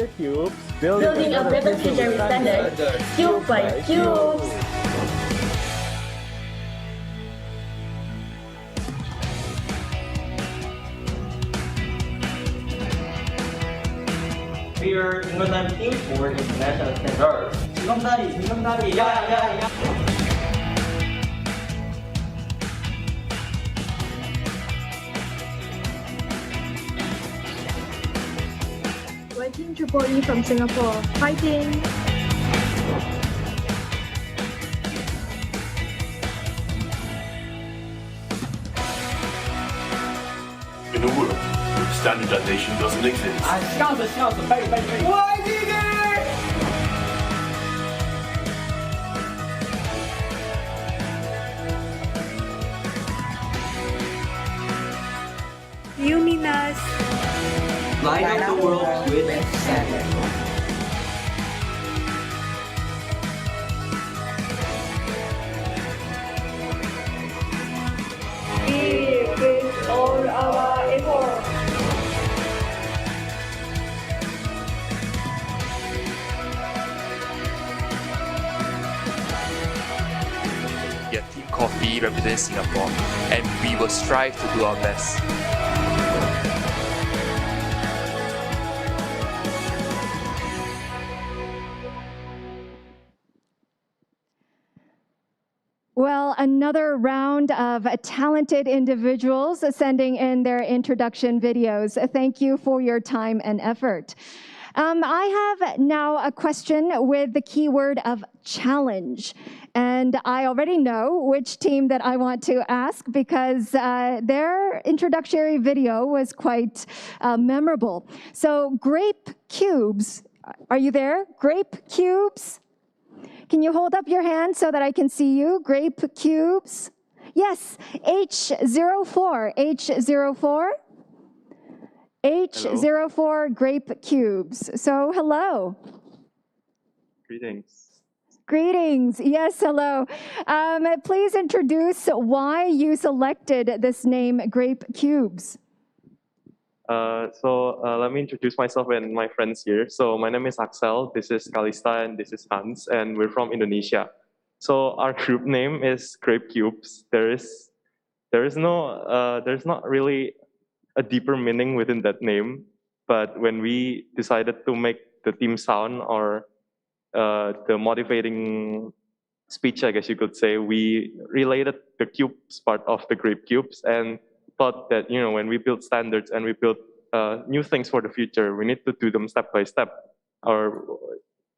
better cubes. Building a better future with standards, cube by cube. We are England team for international standards. 징검다리, 야. Team Triple E from Singapore. Fighting! In a world where standardization doesn't exist, 시간없어, 빨리. Luminous! Light up the world with standards. With all our effort. Yeah, Team Coffee represents Singapore, and we will strive to do our best. Well, another round of talented individuals sending in their introduction videos. Thank you for your time and effort. I have now a question with the keyword of challenge. And I already know which team that I want to ask because their introductory video was quite memorable. So grape cubes, are you there? Grape cubes? Can you hold up your hand so that I can see you? Grape cubes? Yes, H04, H04. H04 grape cubes. So hello. Greetings. Greetings. Yes, hello. Please introduce why you selected this name, Grape Cubes. Let me introduce myself and my friends here. So my name is Axel, this is Kalista, and this is Hans, and we're from Indonesia. So our group name is Grape Cubes. There's not really a deeper meaning within that name, but when we decided to make the theme sound or the motivating speech, I guess you could say, we related the cubes part of the Grape Cubes and thought that, when we build standards and we build new things for the future, we need to do them step by step. Or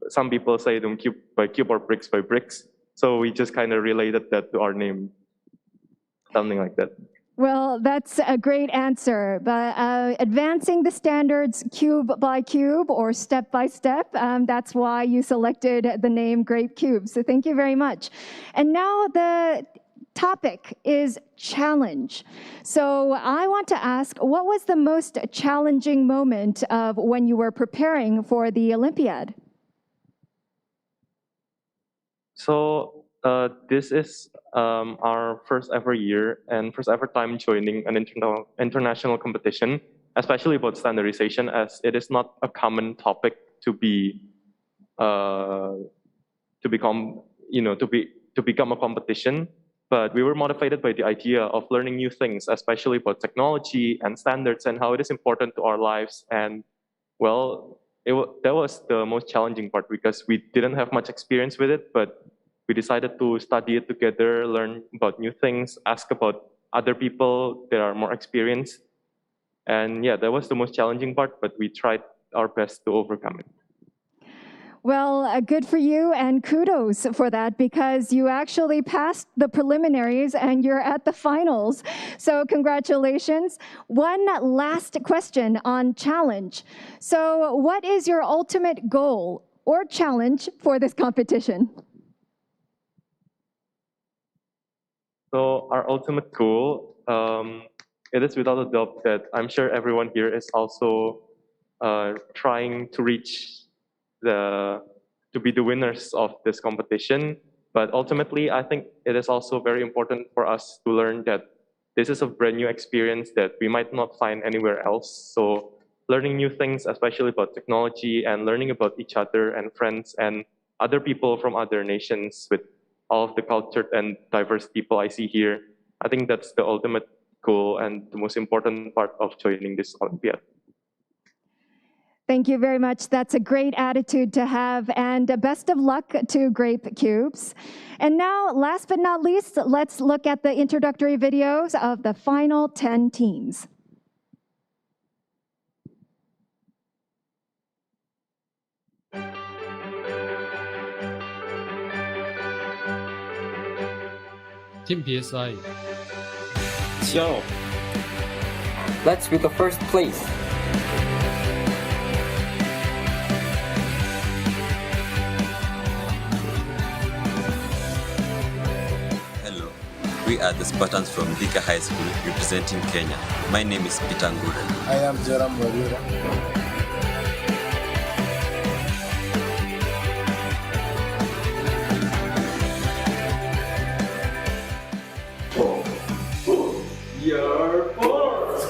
some people say them cube by cube or bricks by bricks. So we just kind of related that to our name, something like that. Well, that's a great answer, but advancing the standards cube by cube or step by step, that's why you selected the name Grape Cubes. So thank you very much. And now the topic is challenge. So I want to ask, what was the most challenging moment of when you were preparing for the Olympiad? So this is our first ever year and first ever time joining an international competition, especially about standardization, as it is not a common topic to become a competition. But we were motivated by the idea of learning new things, especially about technology and standards and how it is important to our lives. And well, that was the most challenging part because we didn't have much experience with it, but we decided to study it together, learn about new things, ask about other people that are more experienced. And yeah, that was the most challenging part, but we tried our best to overcome it. Well, good for you and kudos for that because you actually passed the preliminaries and you're at the finals. So congratulations. One last question on challenge. So what is your ultimate goal or challenge for this competition? So our ultimate goal, it is without a doubt that I'm sure everyone here is also trying to reach to be the winners of this competition. But ultimately, I think it is also very important for us to learn that this is a brand new experience that we might not find anywhere else. So learning new things, especially about technology, and learning about each other and friends and other people from other nations with all of the cultured and diverse people I see here. I think that's the ultimate goal and the most important part of joining this Olympiad. Thank you very much. That's a great attitude to have, and best of luck to Grape Cubes. And now, last but not least, let's look at the introductory videos of the final 10 teams. Team PSI. So, let's pick the first place. Hello, we are the Spartans from Thika High School representing Kenya. My name is Peter Ngure. I am Joram Morira. Your four.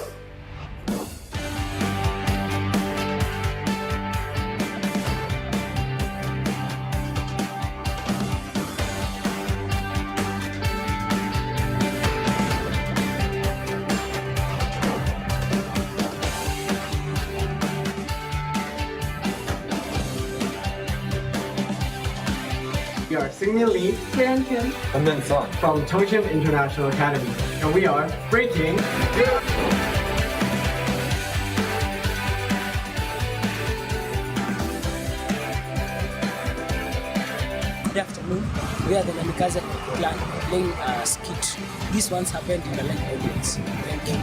We are Singmin Lee, Kian Kim, And then Son. from Chongqing International Academy, and we are breaking. Good afternoon. We are the Namikaze clan playing a skit. This one's happened in a live audience. Thank you.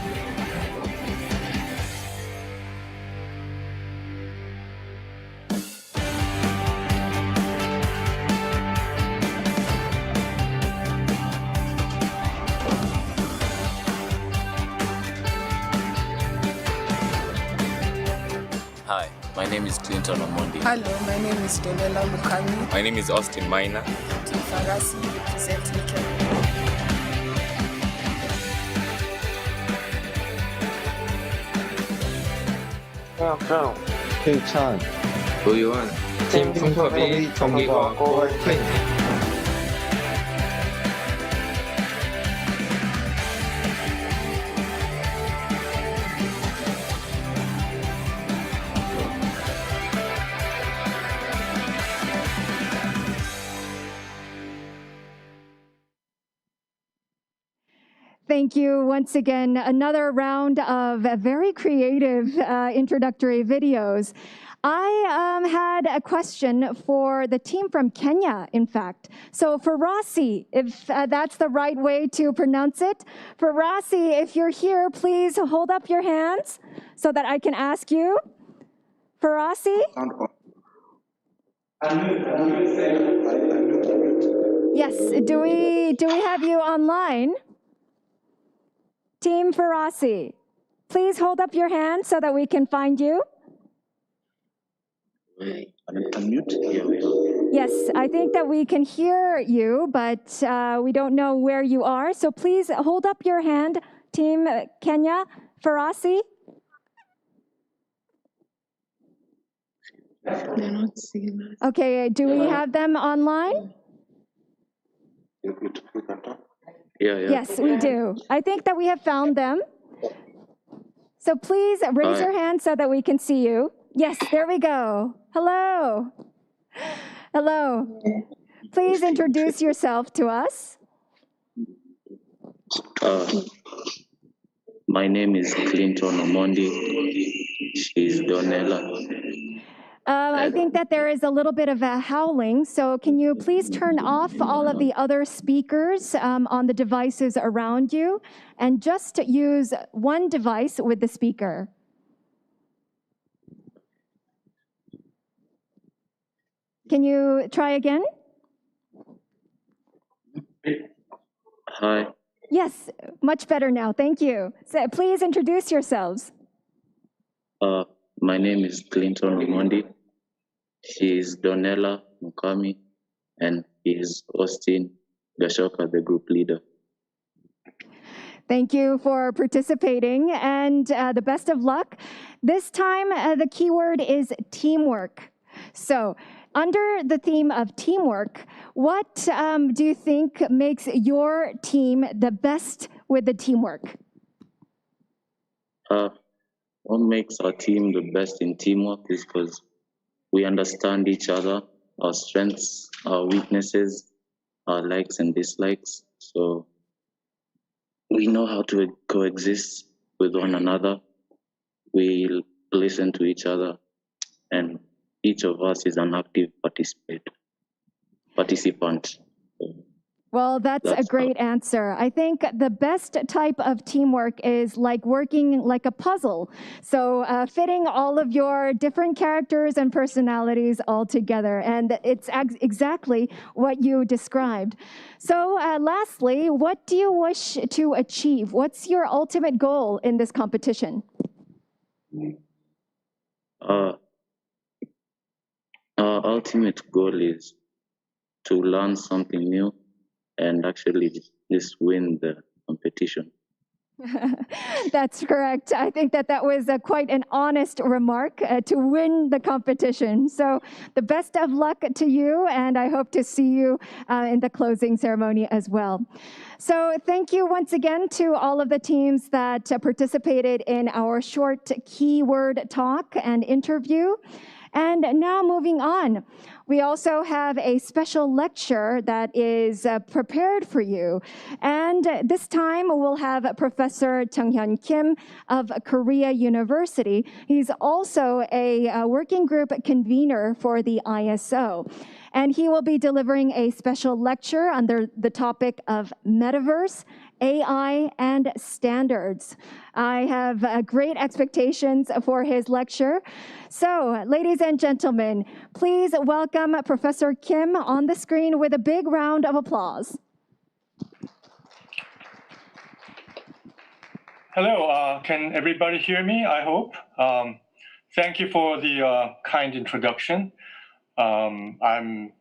Hi, my name is Clinton Omondi. Hello, my name is Donella Mukami. My name is Austin Minor. Team Farasi representing Kenya. King Chan. Boyuan. Team Funkwabi, Tongiwa, Goa, Kenya. Thank you once again. Another round of very creative introductory videos. I had a question for the team from Kenya, in fact. So Farasi, if that's the right way to pronounce it. Farasi, if you're here, please hold up your hands so that I can ask you. Farasi? Yes, do we have you online? Team Farasi, please hold up your hand so that we can find you. Yes, I think that we can hear you, but we don't know where you are. So please hold up your hand, Team Kenya, Farasi. They're not seeing us. Okay, do we have them online? Yes, we do. I think that we have found them. So please raise your hand so that we can see you. Yes, there we go. Hello. Hello. Please introduce yourself to us. My name is Clinton Omondi. She's Donella. I think that there is a little bit of a howling, so can you please turn off all of the other speakers on the devices around you and just use one device with the speaker? Can you try again? Hi. Yes, much better now. Thank you. So please introduce yourselves. My name is Clinton Omondi. She is Donella Mukami, and he is Austin Gashoka, the group leader. Thank you for participating, and the best of luck. This time, the keyword is teamwork. So, under the theme of teamwork, what do you think makes your team the best with the teamwork? What makes our team the best in teamwork is because we understand each other, our strengths, our weaknesses, our likes and dislikes. So we know how to coexist with one another. We listen to each other, and each of us is an active participant. Well, that's a great answer. I think the best type of teamwork is like working like a puzzle. So fitting all of your different characters and personalities all together. And it's exactly what you described. So lastly, what do you wish to achieve? What's your ultimate goal in this competition? Our ultimate goal is to learn something new and actually just win the competition. That's correct. I think that was quite an honest remark to win the competition. So the best of luck to you, and I hope to see you in the closing ceremony as well. So thank you once again to all of the teams that participated in our short keyword talk and interview. And now moving on, we also have a special lecture that is prepared for you. And this time we'll have Professor Chung-hyun Kim of Korea University. He's also a working group convener for the ISO. And he will be delivering a special lecture under the topic of metaverse, AI, and standards. I have great expectations for his lecture. So, ladies and gentlemen, please welcome Professor Kim on the screen with a big round of applause. Hello, can everybody hear me, I hope? Thank you for the kind introduction. I'm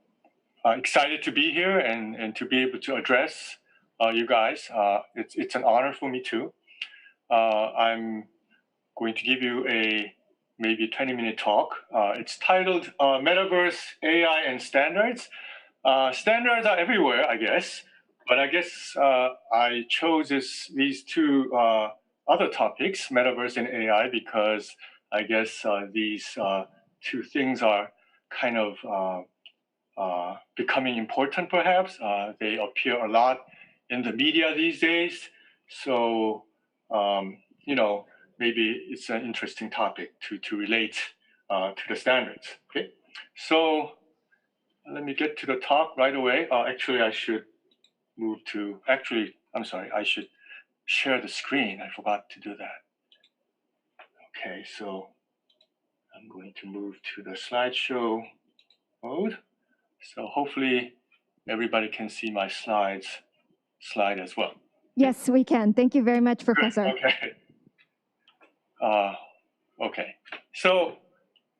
excited to be here and to be able to address you guys. It's an honor for me too. I'm going to give you a maybe 20-minute talk. It's titled Metaverse, AI, and Standards. Standards are everywhere, I guess, but I guess I chose these two other topics, Metaverse and AI, because I guess these two things are kind of becoming important, perhaps. They appear a lot in the media these days. So, you know, maybe it's an interesting topic to relate to the standards. Okay, so let me get to the talk right away. Actually, I should move to, I'm sorry, I should share the screen. I forgot to do that. Okay, so I'm going to move to the slideshow mode. So hopefully everybody can see my slide as well. Yes, we can. Thank you very much, Professor. Okay. Okay. So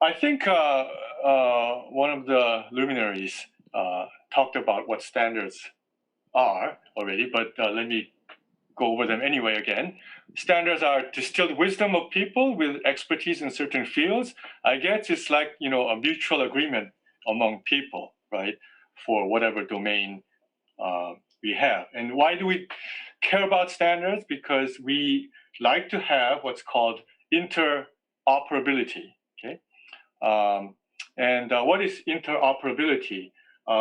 I think one of the luminaries talked about what standards are already, but let me go over them anyway again. Standards are distilled wisdom of people with expertise in certain fields. I guess it's like, you know, a mutual agreement among people, right, for whatever domain we have. And why do we care about standards? Because we like to have what's called interoperability, okay? And what is interoperability?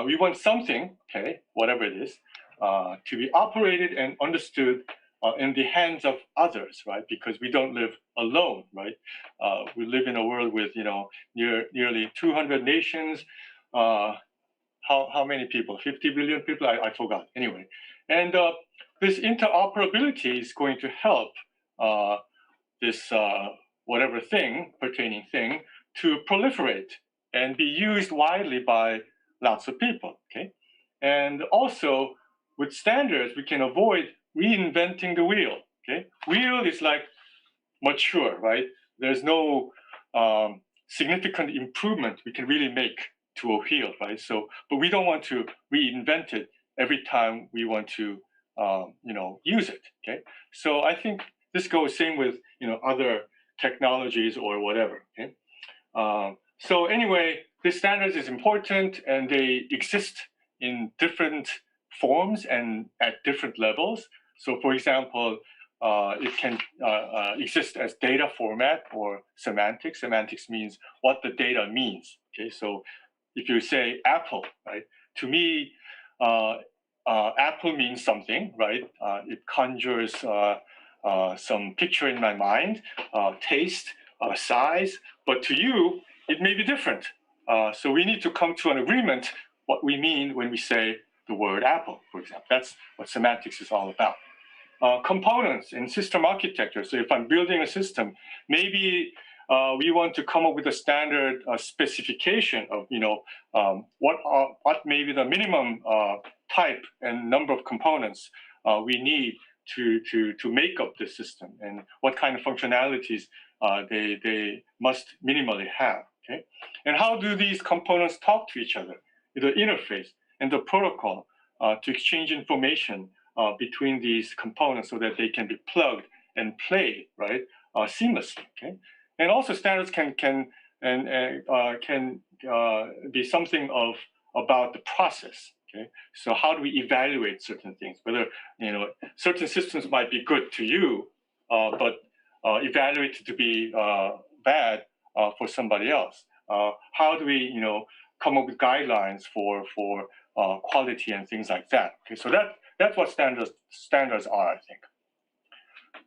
We want something, okay, whatever it is, to be operated and understood in the hands of others, right? Because we don't live alone, right? We live in a world with, you know, nearly 200 nations. How many people? 50 billion people? I forgot. Anyway, and this interoperability is going to help this whatever thing, pertaining thing, to proliferate and be used widely by lots of people, okay? And also, with standards, we can avoid reinventing the wheel, okay? Wheel is like mature, right? There's no significant improvement we can really make to a wheel, right? So, but we don't want to reinvent it every time we want to use it. Okay, so I think this goes same with other technologies or whatever. Okay, so anyway, the standards is important, and they exist in different forms and at different levels. So, for example, it can exist as data format or semantics. Semantics means what the data means. Okay, so if you say apple, right? To me, apple means something, right? It conjures some picture in my mind, taste, size, but to you, it may be different. So we need to come to an agreement what we mean when we say the word apple, for example. That's what semantics is all about. Components in system architecture. So if I'm building a system, maybe we want to come up with a standard specification of what maybe the minimum type and number of components we need to make up the system, and what kind of functionalities they must minimally have. Okay, and how do these components talk to each other? The interface and the protocol to exchange information between these components so that they can be plugged and played right seamlessly. Okay, and also standards can be something of about the process. Okay, so how do we evaluate certain things? Whether certain systems might be good to you, but evaluated to be bad for somebody else. How do we come up with guidelines for quality and things like that? Okay, so that's what standards are, I think.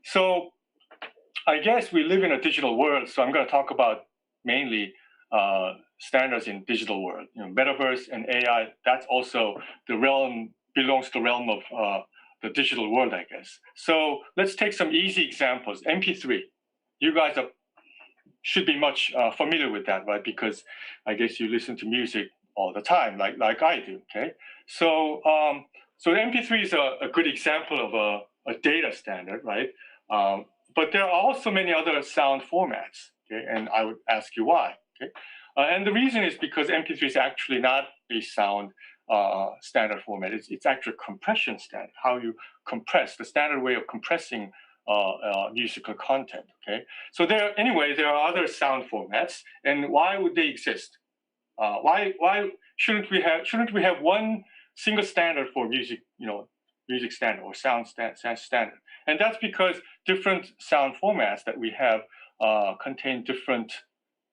So I guess we live in a digital world, so I'm going to talk about mainly standards in digital world. Metaverse and AI, that's also belongs to the realm of the digital world, I guess. So let's take some easy examples. MP3. You guys should be much familiar with that, right? Because I guess you listen to music all the time, like I do. Okay, so the MP3 is a good example of a data standard, right? But there are also many other sound formats. Okay, and I would ask you why. Okay, and the reason is because MP3 is actually not a sound standard format. It's actually a compression standard. How you compress, the standard way of compressing musical content. Okay, so there are other sound formats, and why would they exist? Why shouldn't we have one single standard for music? Music standard or sound standard, and that's because different sound formats that we have contain different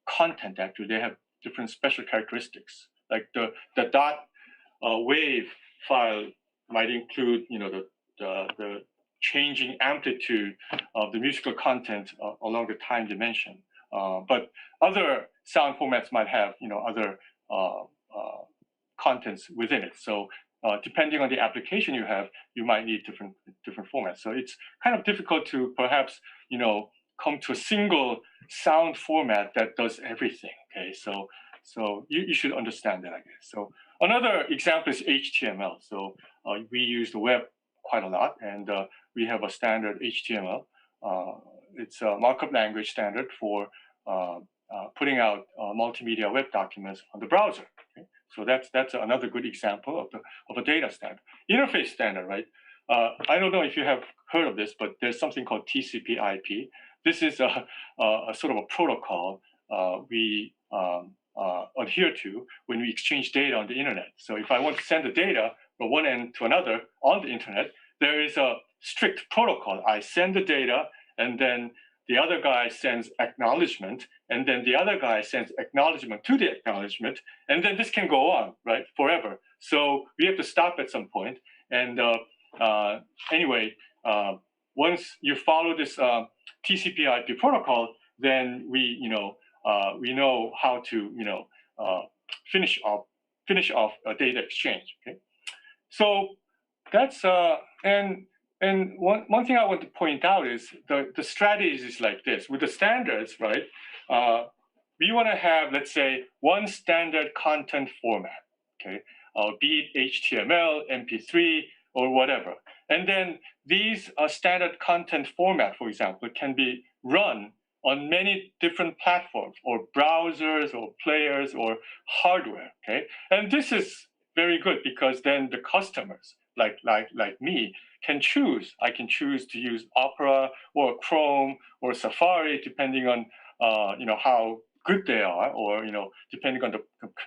content. Actually, they have different special characteristics. Like the dot wave file might include the changing amplitude of the musical content along the time dimension. But other sound formats might have other contents within it. So depending on the application you have, you might need different formats. So it's kind of difficult to perhaps come to a single sound format that does everything. Okay, so you should understand that, I guess. So another example is HTML. So we use the web quite a lot, and we have a standard HTML. It's a markup language standard for putting out multimedia web documents on the browser. Okay? So that's another good example of a data standard. Interface standard, right? I don't know if you have heard of this, but there's something called TCP/IP. This is a sort of a protocol we adhere to when we exchange data on the internet. So if I want to send the data from one end to another on the internet, there is a strict protocol. I send the data, and then the other guy sends acknowledgement, and then the other guy sends acknowledgement to the acknowledgement, and then this can go on, right, forever. So we have to stop at some point. And anyway, once you follow this TCP/IP protocol, then we know how to finish off a data exchange. Okay, so that's and one thing I want to point out is the strategy is like this. With the standards, right, we want to have, let's say, one standard content format, okay, be it HTML, MP3, or whatever. And then these standard content format, for example, can be run on many different platforms or browsers or players or hardware, okay? And this is very good because then the customers, like me, can choose. I can choose to use Opera or Chrome or Safari, depending on how good they are, or depending on the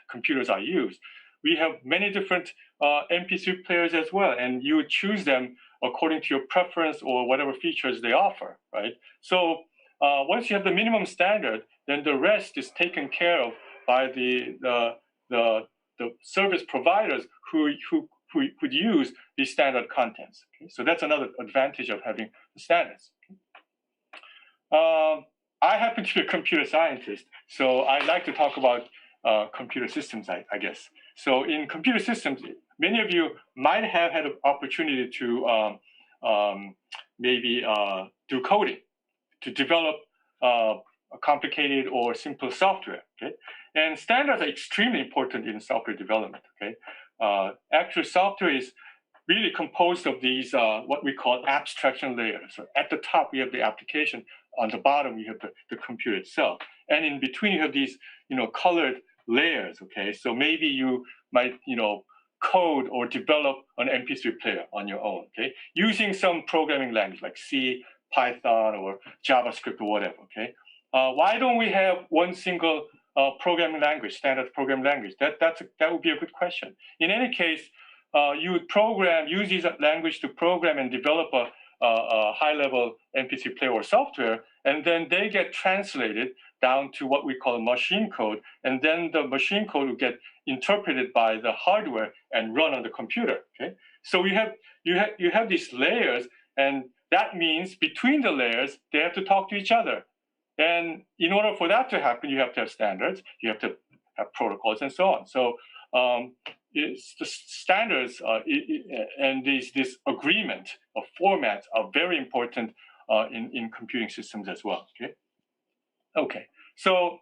computers I use. We have many different MP3 players as well, and you would choose them according to your preference or whatever features they offer, right? So once you have the minimum standard, then the rest is taken care of by the service providers who could use these standard contents. Okay? So that's another advantage of having the standards. I happen to be a computer scientist, so I like to talk about computer systems, I guess. So in computer systems, many of you might have had an opportunity to maybe do coding, to develop a complicated or simple software. Okay? And standards are extremely important in software development. Okay? Actually, software is really composed of these what we call abstraction layers. So at the top, we have the application. On the bottom, you have the computer itself. And in between, you have these colored layers. Okay, so maybe you might code or develop an MP3 player on your own. Okay, using some programming language like C, Python, or JavaScript or whatever. Okay, why don't we have one single programming language, standard programming language? That would be a good question. In any case, you would use this language to program and develop a high-level MP3 player or software, and then they get translated down to what we call machine code, and then the machine code will get interpreted by the hardware and run on the computer. Okay, so you have these layers, and that means between the layers they have to talk to each other, and in order for that to happen, you have to have standards, you have to have protocols, and so on. So the standards and this agreement of formats are very important in computing systems as well. Okay. So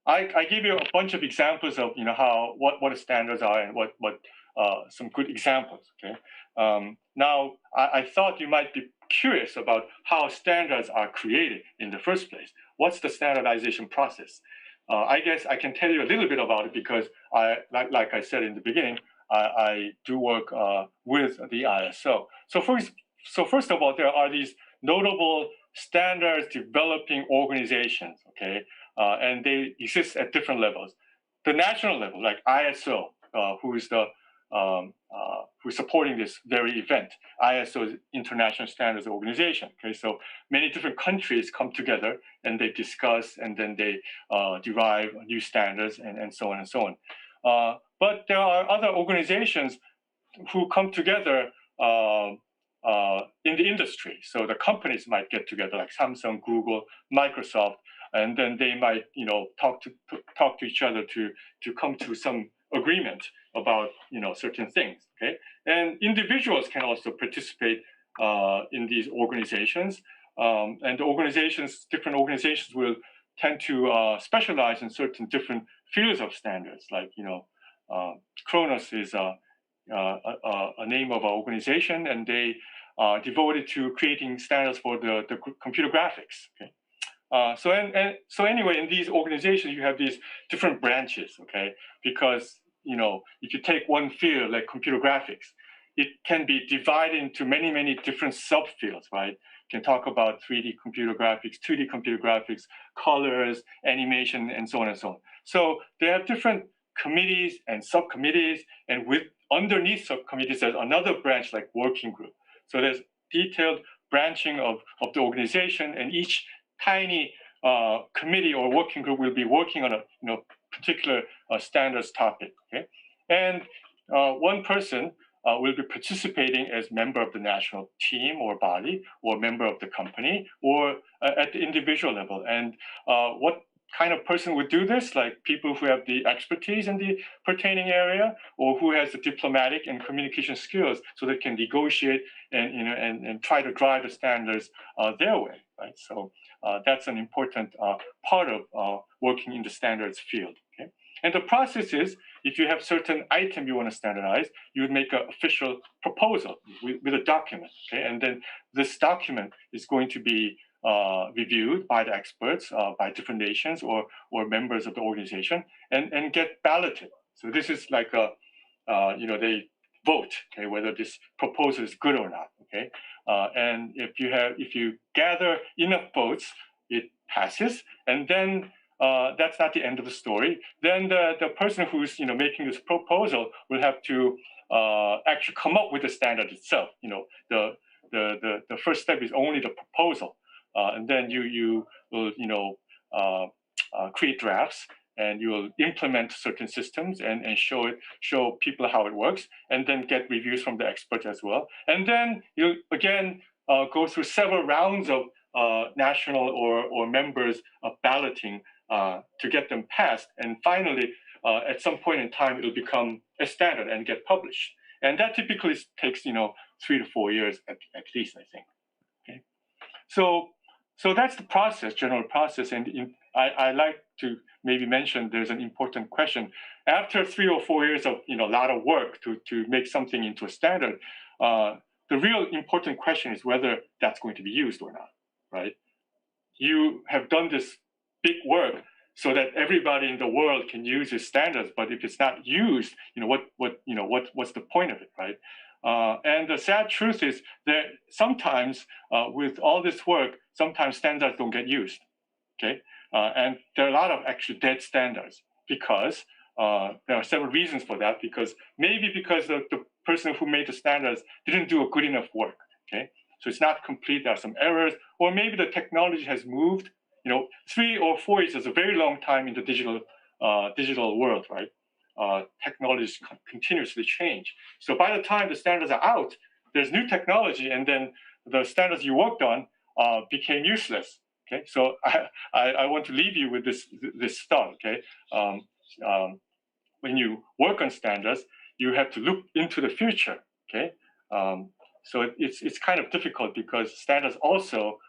I give you a bunch of examples of what the standards are and what some good examples. Okay. Now I thought you might be curious about how standards are created in the first place. What's the standardization process? I guess I can tell you a little bit about it because like I said in the beginning, I do work with the ISO. So first of all, there are these notable standards developing organizations, okay, and they exist at different levels. The national level, like ISO, who's supporting this very event. ISO is International Standards Organization. Okay, so many different countries come together and they discuss, and then they derive new standards, and so on and so on. But there are other organizations who come together in the industry. So the companies might get together, like Samsung, Google, Microsoft, and then they might talk to each other to come to some agreement about certain things. Okay, and individuals can also participate in these organizations, and different organizations will tend to specialize in certain different fields of standards. Like Kronos is a name of our organization, and they are devoted to creating standards for the computer graphics. Okay. So anyway, in these organizations, you have these different branches, okay? Because if you take one field like computer graphics, it can be divided into many different subfields, right? You can talk about 3D computer graphics, 2D computer graphics, colors, animation, and so on and so on. So they have different committees and subcommittees, and underneath subcommittees, there's another branch like working group. So there's detailed branching of the organization, and each tiny committee or working group will be working on a particular standards topic. Okay, and one person will be participating as member of the national team or body, or member of the company, or at the individual level. And what kind of person would do this? Like people who have the expertise in the pertaining area, or who has the diplomatic and communication skills, so they can negotiate and try to drive the standards their way. Right. So that's an important part of working in the standards field. Okay. And the process is, if you have certain item you want to standardize, you would make an official proposal with a document. Okay. And then this document is going to be reviewed by the experts, by different nations or members of the organization, and get balloted. So this is like they vote, okay, whether this proposal is good or not, okay. And if you gather enough votes, it passes, and then that's not the end of the story. Then the person who's making this proposal will have to actually come up with the standard itself. The first step is only the proposal, and then you will create drafts, and you will implement certain systems and show people how it works, and then get reviews from the experts as well. And then you again go through several rounds of national or members of balloting to get them passed. And finally, at some point in time, it'll become a standard and get published. And that typically takes 3 to 4 years at least, I think. Okay, so that's the process, general process. And I like to maybe mention there's an important question. After 3 or 4 years of a lot of work to make something into a standard, the real important question is whether that's going to be used or not, right? You have done this big work so that everybody in the world can use these standards, but if it's not used, what's the point of it, right? And the sad truth is that sometimes with all this work, sometimes standards don't get used, okay? And there are a lot of actually dead standards because there are several reasons for that. Because the person who made the standards didn't do a good enough work, okay? So it's not complete, there are some errors, or maybe the technology has moved. 3 or 4 years is a very long time in the digital world, right? Technologies continuously change. So by the time the standards are out, there's new technology, and then the standards you worked on became useless. Okay, so I want to leave you with this thought. Okay, when you work on standards, you have to look into the future. Okay, so it's kind of difficult because standards also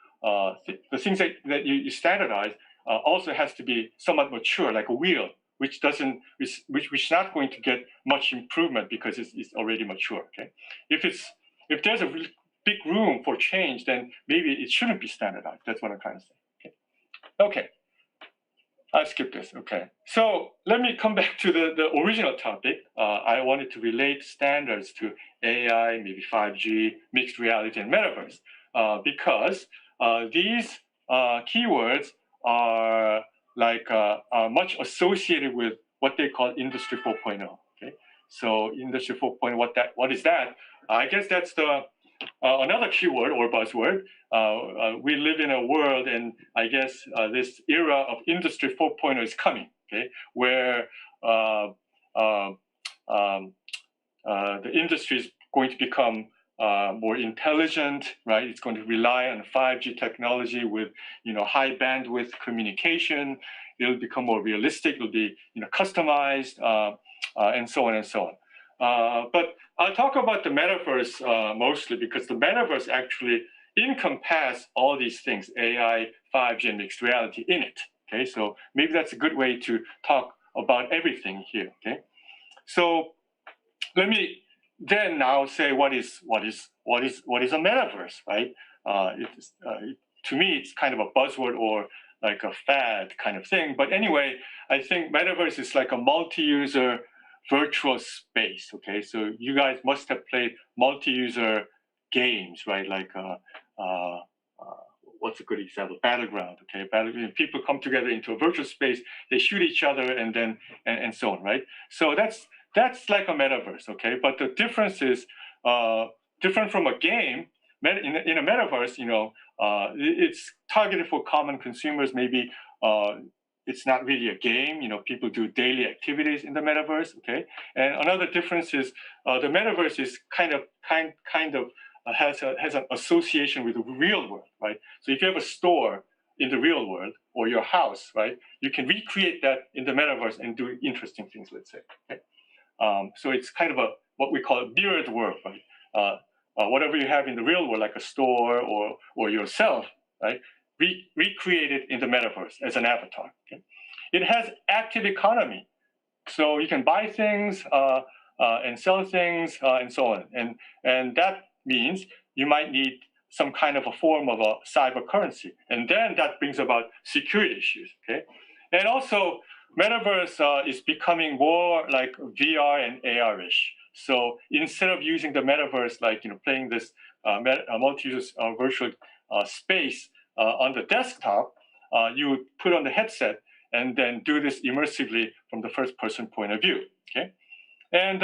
the things that you standardize also has to be somewhat mature, like a wheel, which is not going to get much improvement because it's already mature. Okay, if there's a really big room for change, then maybe it shouldn't be standardized. That's what I'm trying to say. Okay. I'll skip this. Okay. So let me come back to the original topic. I wanted to relate standards to AI, maybe 5G, mixed reality, and metaverse, because these keywords are much associated with what they call Industry 4.0. Okay. So Industry 4.0, what is that? I guess that's another keyword or buzzword. We live in a world, and I guess this era of Industry 4.0 is coming, okay, where the industry is going to become more intelligent, right? It's going to rely on 5G technology with high bandwidth communication. It'll become more realistic. It'll be customized, and so on and so on. But I'll talk about the metaverse mostly because the metaverse actually encompasses all these things, AI, 5G, and mixed reality in it. Okay, so maybe that's a good way to talk about everything here. Okay, so let me then now say what is a metaverse, right? To me, it's kind of a buzzword or like a fad kind of thing. But anyway, I think metaverse is like a multi-user virtual space. Okay, so you guys must have played multi-user games, right? Like what's a good example? Battleground. Okay, people come together into a virtual space, they shoot each other, and then and so on, right? So that's like a metaverse. Okay, but the difference is different from a game. In a metaverse, it's targeted for common consumers. Maybe it's not really a game. People do daily activities in the metaverse. Okay, and another difference is the metaverse is kind of has an association with the real world, right? So if you have a store in the real world or your house, right, you can recreate that in the metaverse and do interesting things. Let's say. Okay? So it's kind of what we call a mirrored world, right? Whatever you have in the real world, like a store or yourself, right? Recreate it in the metaverse as an avatar. Okay? It has active economy, so you can buy things and sell things and so on, and that means you might need some kind of a form of a cyber currency, and then that brings about security issues. Okay, and also metaverse is becoming more like VR and AR-ish. So instead of using the metaverse, like playing this multi-use virtual space on the desktop, you would put on the headset and then do this immersively from the first-person point of view. Okay, and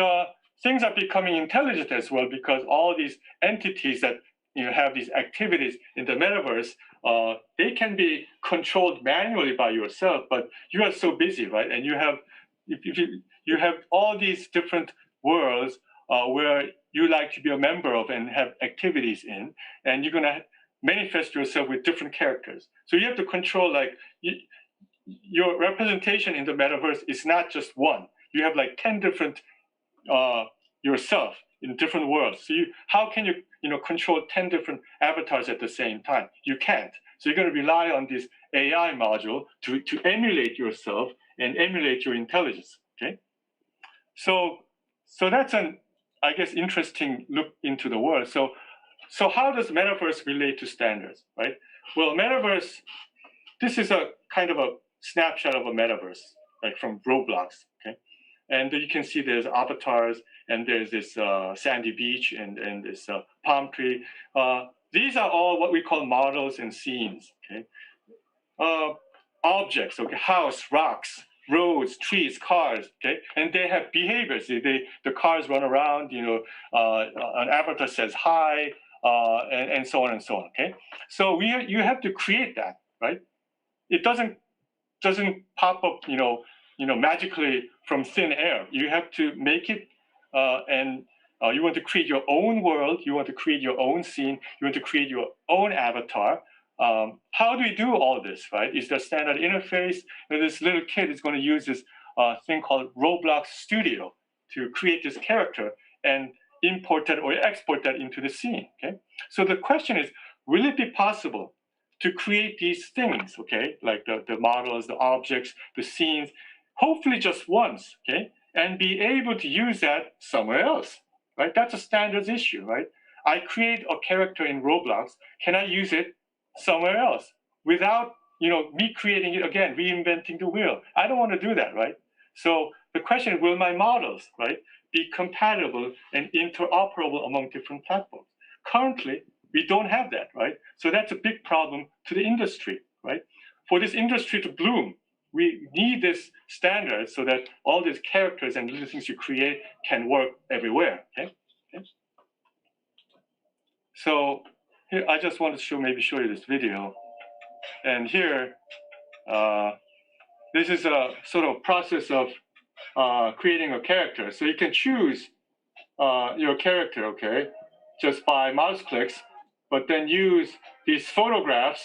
things are becoming intelligent as well, because all these entities that have these activities in the metaverse, they can be controlled manually by yourself, but you are so busy, right? And you have you have all these different worlds where you like to be a member of and have activities in, and you're going to manifest yourself with different characters. So you have to control, like, your representation in the metaverse is not just one. You have like 10 different yourself in different worlds. So how can you control 10 different avatars at the same time? You can't. So you're going to rely on this AI module to emulate yourself and emulate your intelligence. Okay. So that's an, I guess, interesting look into the world. So how does metaverse relate to standards, right? Well, metaverse, this is a kind of a snapshot of a metaverse, like from Roblox. Okay. And you can see there's avatars, and there's this sandy beach, and this palm tree. These are all what we call models and scenes. Okay, objects. Okay, house, rocks, roads, trees, cars. Okay, and they have behaviors. The cars run around. An avatar says hi, and so on and so on. Okay, so you have to create that, right? It doesn't pop up, magically from thin air. You have to make it, and you want to create your own world. You want to create your own scene. You want to create your own avatar. How do we do all this, right? Is there a standard interface? And this little kid is going to use this thing called Roblox Studio to create this character and import that or export that into the scene. Okay. So the question is, will it be possible to create these things, okay, like the models, the objects, the scenes, hopefully just once, okay, and be able to use that somewhere else, right? That's a standards issue, right? I create a character in Roblox. Can I use it somewhere else without, me creating it again, reinventing the wheel? I don't want to do that, right? So the question is, will my models, right, be compatible and interoperable among different platforms? Currently, we don't have that, right? So that's a big problem to the industry, right? For this industry to bloom, we need this standard so that all these characters and little things you create can work everywhere, okay? So here, I just want to show you this video. And here, this is a sort of process of creating a character. So you can choose your character, okay, just by mouse clicks, but then use these photographs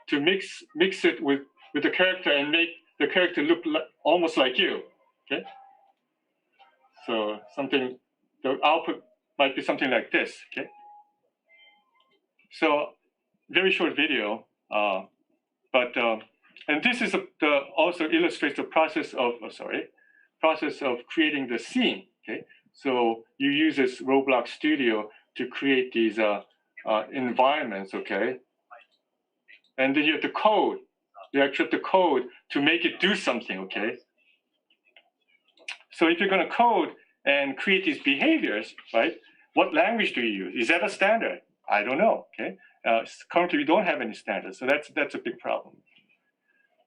to mix it with the character and make the character look almost like you. Okay. So the output might be something like this. Okay. So very short video, and this is also illustrates the process of creating the scene. Okay. So you use this Roblox Studio to create these environments, okay? And then you have to code. You actually have to code to make it do something, okay? So if you're going to code and create these behaviors, right, what language do you use? Is that a standard? I don't know, okay? Currently, we don't have any standards, so that's a big problem.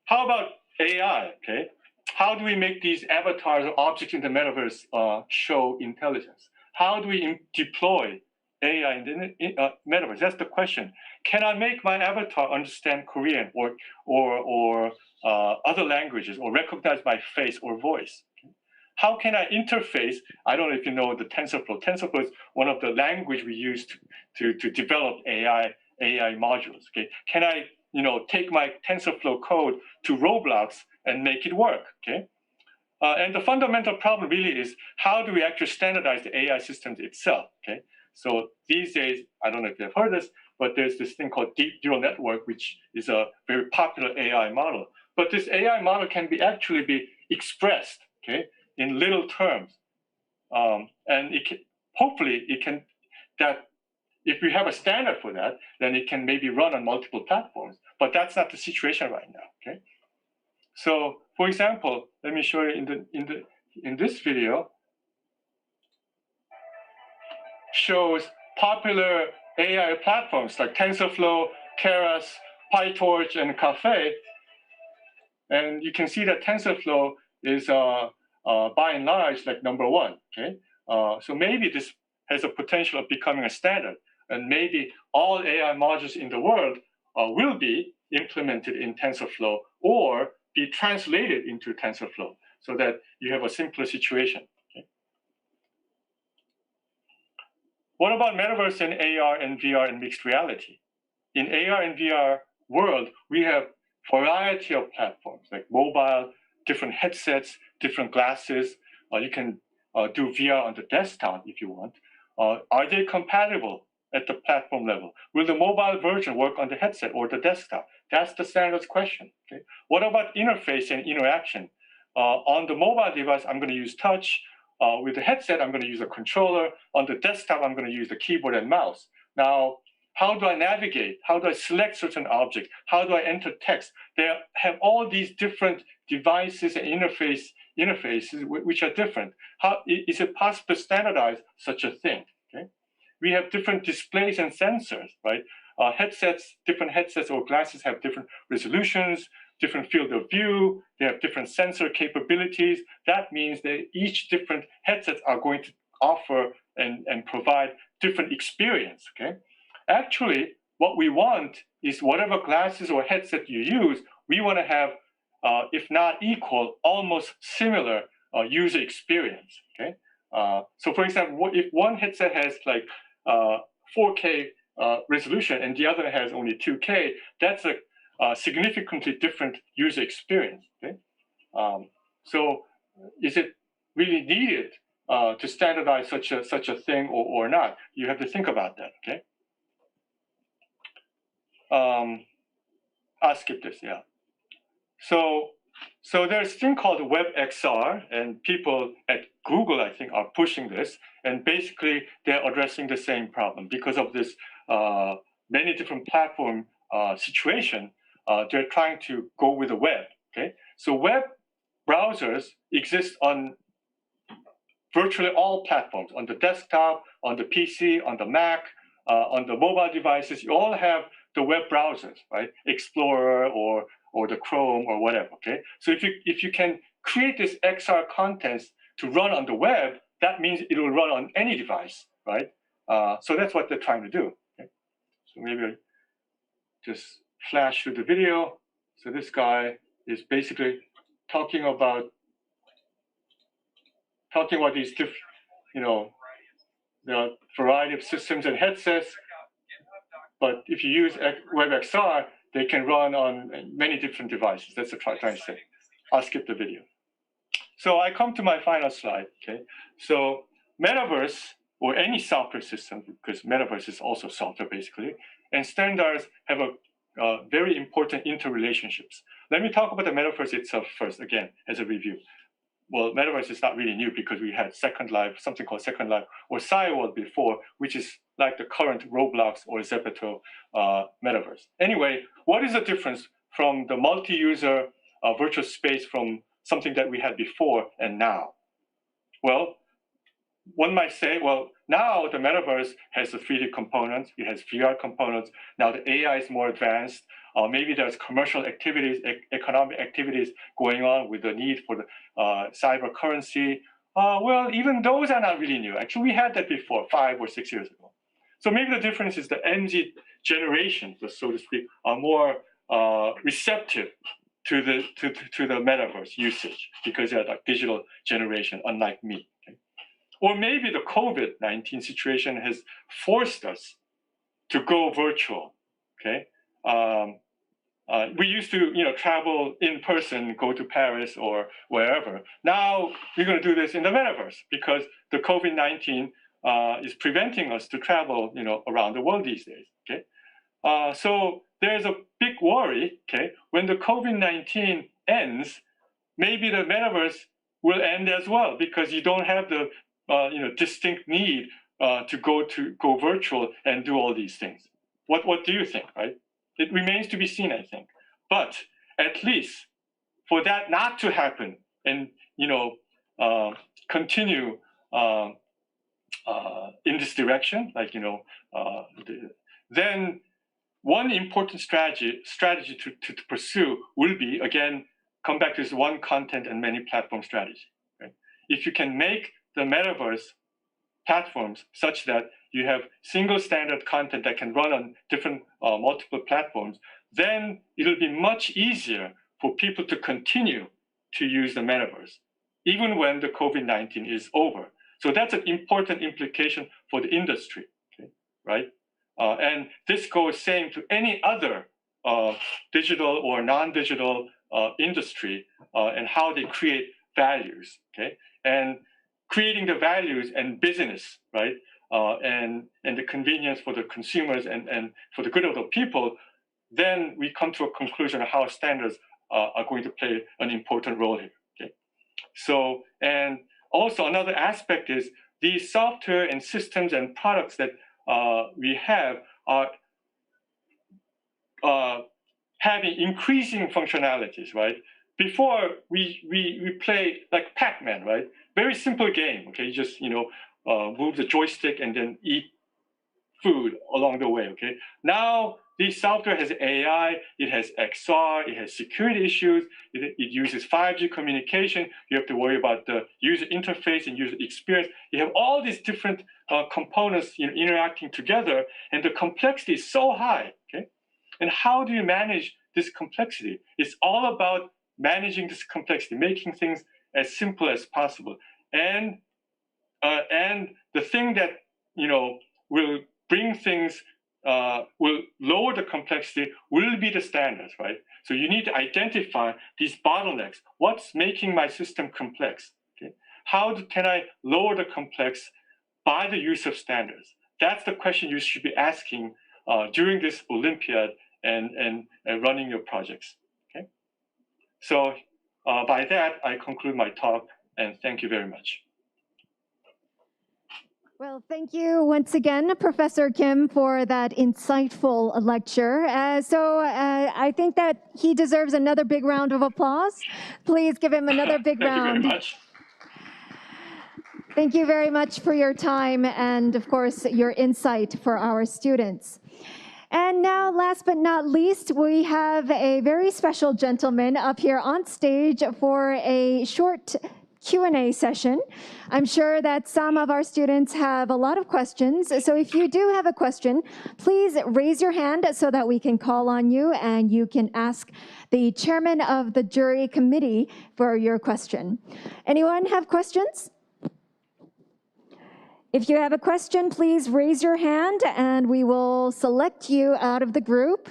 How about AI, okay? How do we make these avatars or objects in the metaverse show intelligence? How do we deploy AI in the metaverse? That's the question. Can I make my avatar understand Korean or other languages, or recognize my face or voice? How can I interface? I don't know if you know the TensorFlow. TensorFlow is one of the language we use to develop AI modules. Okay, can I take my TensorFlow code to Roblox and make it work? Okay, and the fundamental problem really is, how do we actually standardize the AI systems itself? Okay, so these days, I don't know if you've heard this, but there's this thing called deep neural network, which is a very popular AI model. But this AI model can actually be expressed, okay, in little terms, and hopefully it can. That if we have a standard for that, then it can maybe run on multiple platforms. But that's not the situation right now. Okay. So, for example, let me show you in this video. shows popular AI platforms like TensorFlow, Keras, PyTorch, and Caffe. And you can see that TensorFlow is by and large like number one. Okay, so maybe this has a potential of becoming a standard, and maybe all AI modules in the world will be implemented in TensorFlow or be translated into TensorFlow, so that you have a simpler situation. Okay? What about metaverse and AR and VR and mixed reality? In AR and VR world, we have variety of platforms like mobile, different headsets, different glasses. You can do VR on the desktop if you want. Are they compatible at the platform level? Will the mobile version work on the headset or the desktop? That's the standards question. Okay? What about interface and interaction? On the mobile device, I'm going to use touch. With the headset, I'm going to use a controller. On the desktop, I'm going to use the keyboard and mouse. Now, how do I navigate? How do I select certain objects? How do I enter text? They have all these different devices and interfaces which are different. How is it possible to standardize such a thing? Okay? We have different displays and sensors, right? Different headsets or glasses have different resolutions, different field of view. They have different sensor capabilities. That means that each different headsets are going to offer and provide different experience. Okay. Actually, what we want is whatever glasses or headset you use, we want to have, if not equal, almost similar user experience. Okay. So, for example, if one headset has like 4K resolution and the other has only 2K, that's a significantly different user experience. Okay. So, is it really needed to standardize such a thing or not? You have to think about that. Okay. I'll skip this, yeah. So there's a thing called WebXR, and people at Google, I think, are pushing this, and basically they're addressing the same problem because of this many different platform situation. They're trying to go with the web. Okay, so web browsers exist on virtually all platforms, on the desktop, on the PC, on the Mac, on the mobile devices. You all have the web browsers, right? Explorer or the Chrome or whatever. Okay. So if you can create this XR contents to run on the web, that means it will run on any device, right? So that's what they're trying to do. Okay? So maybe I just flash through the video. So this guy is basically talking about these different, the variety of systems and headsets. But if you use WebXR, they can run on many different devices. That's what I'm trying to say. I'll skip the video. So I come to my final slide. Okay. So metaverse or any software system, because metaverse is also software basically, and standards have a very important interrelationships. Let me talk about the metaverse itself first, again, as a review. Well, metaverse is not really new because we had Second Life, something called Second Life, or Cyworld before, which is like the current Roblox or Zepeto metaverse. Anyway, what is the difference from the multi-user virtual space from something that we had before and now? Well, one might say, well, now the metaverse has the 3D components, it has VR components, now the AI is more advanced, maybe there's commercial activities, economic activities going on with the need for the cyber currency. Well, even those are not really new. Actually, we had that before, 5 or 6 years ago. So maybe the difference is the MZ generation, so to speak, are more receptive to the metaverse usage because they're like digital generation, unlike me. Okay? Or maybe the COVID-19 situation has forced us to go virtual. Okay, we used to travel in person, go to Paris or wherever. Now we're going to do this in the metaverse because the COVID-19 is preventing us to travel around the world these days. Okay, so there's a big worry. Okay, when the COVID-19 ends, maybe the metaverse will end as well because you don't have the distinct need to go virtual and do all these things. What do you think, right? It remains to be seen, I think. But at least for that not to happen and continue in this direction, like then one important strategy to pursue will be, again, come back to this one content and many platform strategy. Right? If you can make the metaverse platforms such that you have single standard content that can run on different multiple platforms, then it'll be much easier for people to continue to use the metaverse, even when the COVID-19 is over. So that's an important implication for the industry, okay? Right? And this goes same to any other digital or non-digital industry and how they create values, okay? And creating the values and business, right? And the convenience for the consumers and for the good of the people, then we come to a conclusion of how standards are going to play an important role here, okay? So, and also another aspect is these software and systems and products that we have are having increasing functionalities, right? Before we play like Pac-Man, right? Very simple game, okay? You just move the joystick and then eat food along the way, okay? Now this software has AI, it has XR, it has security issues, it uses 5G communication. You have to worry about the user interface and user experience. You have all these different components interacting together, and the complexity is so high, okay? And how do you manage this complexity? It's all about managing this complexity, making things as simple as possible. And the thing that will bring things, will lower the complexity, will be the standards, right? So you need to identify these bottlenecks. What's making my system complex? Okay? How can I lower the complex by the use of standards? That's the question you should be asking during this Olympiad and running your projects. Okay? So by that, I conclude my talk, and thank you very much. Well, thank you once again, Professor Kim, for that insightful lecture. I think that he deserves another big round of applause. Please give him another big round. Thank you very much. Thank you very much for your time and, of course, your insight for our students. And now, last but not least, we have a very special gentleman up here on stage for a short Q&A session. I'm sure that some of our students have a lot of questions. So if you do have a question, please raise your hand so that we can call on you and you can ask the chairman of the jury committee for your question. Anyone have questions? If you have a question, please raise your hand and we will select you out of the group.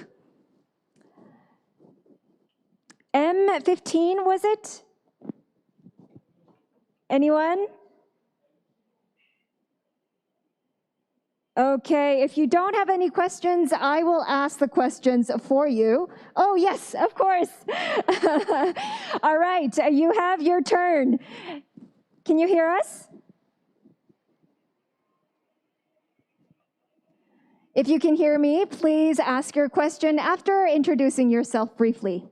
M15, was it? Anyone? Okay, if you don't have any questions, I will ask the questions for you. Oh, yes, of course. All right, you have your turn. Can you hear us? If you can hear me, please ask your question after introducing yourself briefly.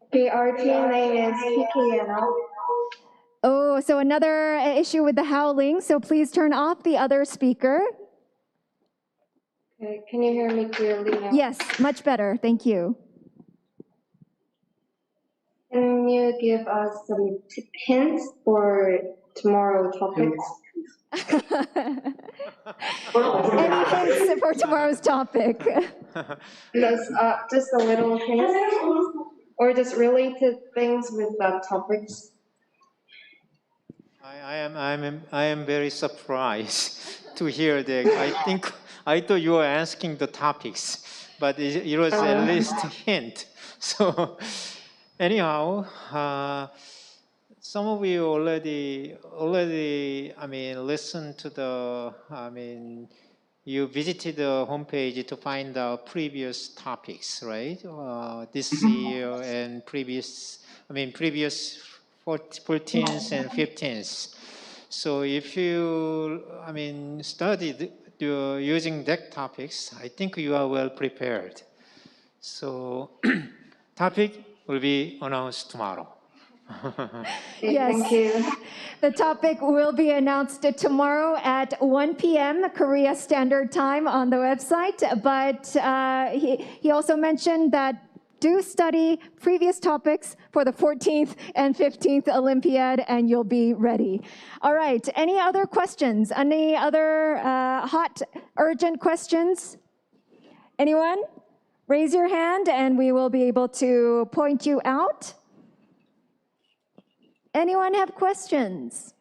Okay, our team name is PKNL. Oh, so another issue with the howling, so please turn off the other speaker. Okay, can you hear me clearly now? Yes, much better, thank you. Can you give us some hints for tomorrow's topics? Any hints for tomorrow's topic? Just a little hint, or just related things with the topics. I am very surprised to hear that. I thought you were asking the topics, but it was at least a hint. So anyhow, some of you already listened to the, you visited the homepage to find out previous topics, right? This year and previous 14th and 15th. So if you, studied using that topics, I think you are well prepared. So topic will be announced tomorrow. Okay, Yes. thank you. The topic will be announced tomorrow at 1 p.m. Korea Standard Time on the website. But he also mentioned that do study previous topics for the 14th and 15th Olympiad, and you'll be ready. All right. Any other questions? Any other hot, urgent questions? Anyone? Raise your hand, and we will be able to point you out. Anyone have questions?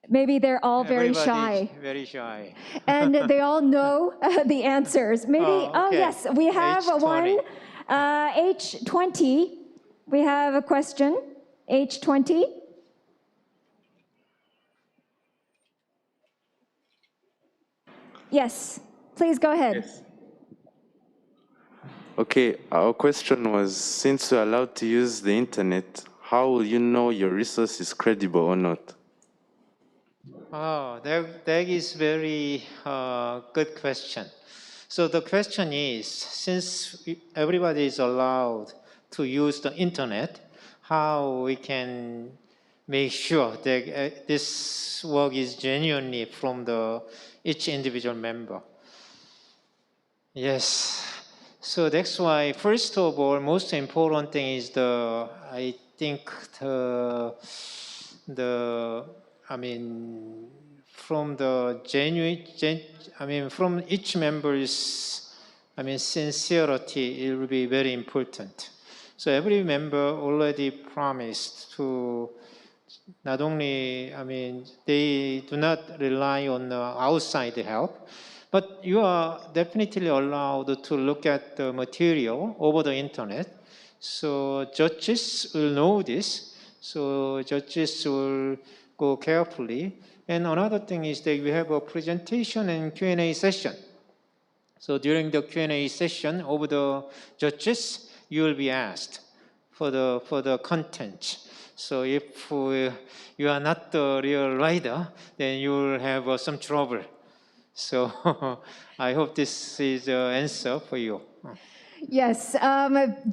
Maybe they're all very shy. Very shy. And they all know the answers. Maybe, okay. Yes, we have H20. one. H20, we have a question. H20. Yes, please go ahead. Yes. Okay, our question was, since you're allowed to use the internet, how will you know your resource is credible or not? Oh, that is very good question. So the question is, since everybody is allowed to use the internet, how we can make sure that this work is genuinely from each individual member? Yes. So that's why, first of all, most important thing is I think from the from each member's, sincerity, it will be very important. So every member already promised to not only, they do not rely on outside help, but you are definitely allowed to look at the material over the internet. So judges will know this. So judges will go carefully. And another thing is that we have a presentation and Q&A session. So during the Q&A session, over the judges, you will be asked for the content. So if you are not the real writer, then you will have some trouble. So I hope this is an answer for you. Yes,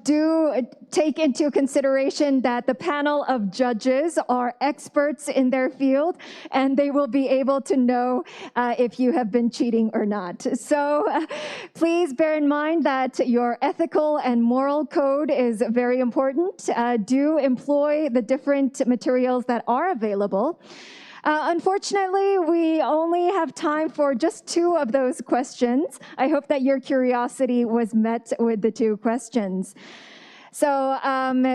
do take into consideration that the panel of judges are experts in their field, and they will be able to know if you have been cheating or not. So please bear in mind that your ethical and moral code is very important. Do employ the different materials that are available. Unfortunately, we only have time for just 2 of those questions. I hope that your curiosity was met with the 2 questions. So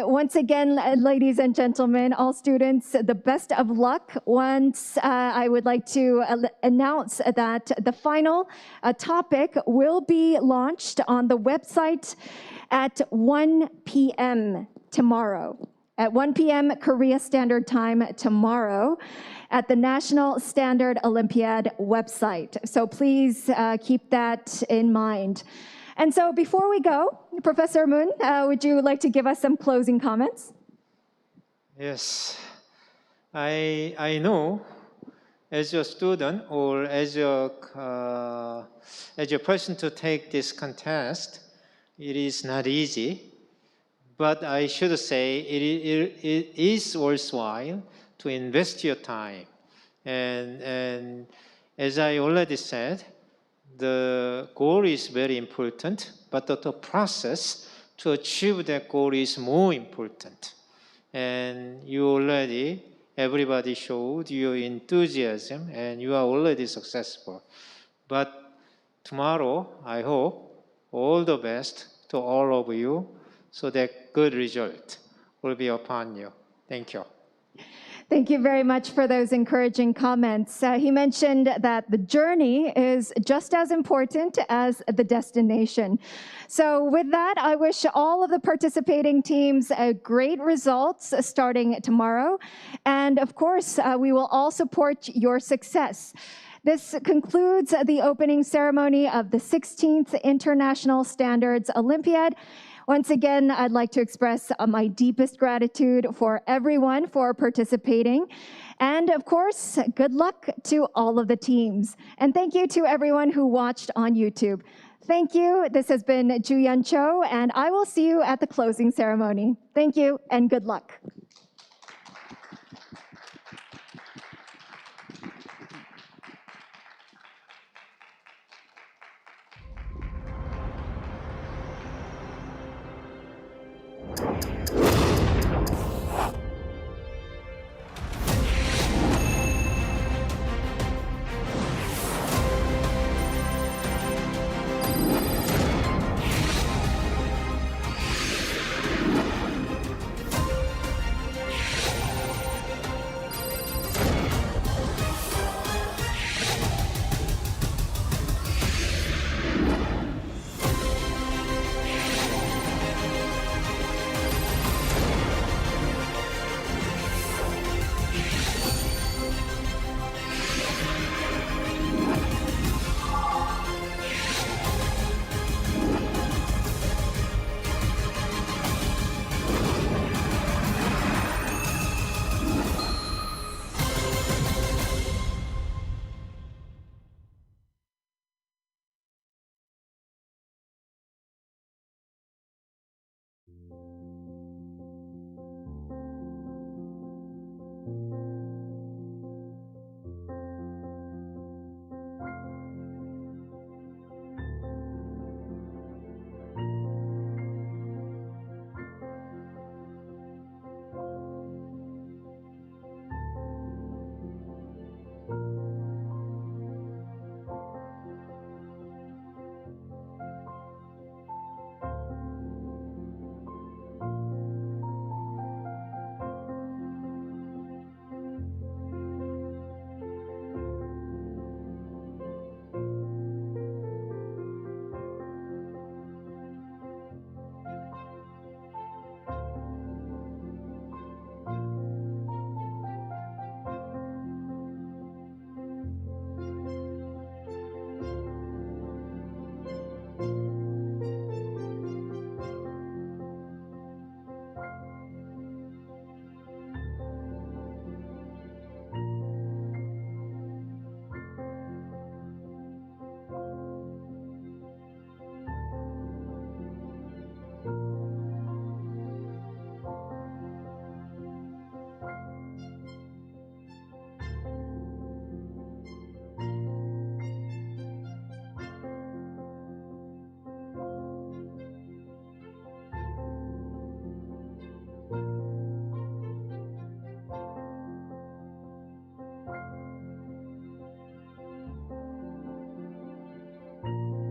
once again, ladies and gentlemen, all students, the best of luck. Once I would like to announce that the final topic will be launched on the website at 1 p.m. tomorrow. At 1 p.m. Korea Standard Time tomorrow at the National Standard Olympiad website. So please keep that in mind. And so before we go, Professor Moon, would you like to give us some closing comments? Yes. I know as a student or as a person to take this contest, it is not easy. But I should say it is worthwhile to invest your time. And as I already said, the goal is very important, but the process to achieve that goal is more important. And everybody showed your enthusiasm, and you are already successful. But tomorrow, I hope all the best to all of you, so that good result will be upon you. Thank you. Thank you very much for those encouraging comments. He mentioned that the journey is just as important as the destination. So with that, I wish all of the participating teams great results starting tomorrow. And of course, we will all support your success. This concludes the opening ceremony of the 16th International Standards Olympiad. Once again, I'd like to express my deepest gratitude for everyone for participating. And of course, good luck to all of the teams. And thank you to everyone who watched on YouTube. Thank you. This has been Ju Yun Cho, and I will see you at the closing ceremony. Thank you, and good luck.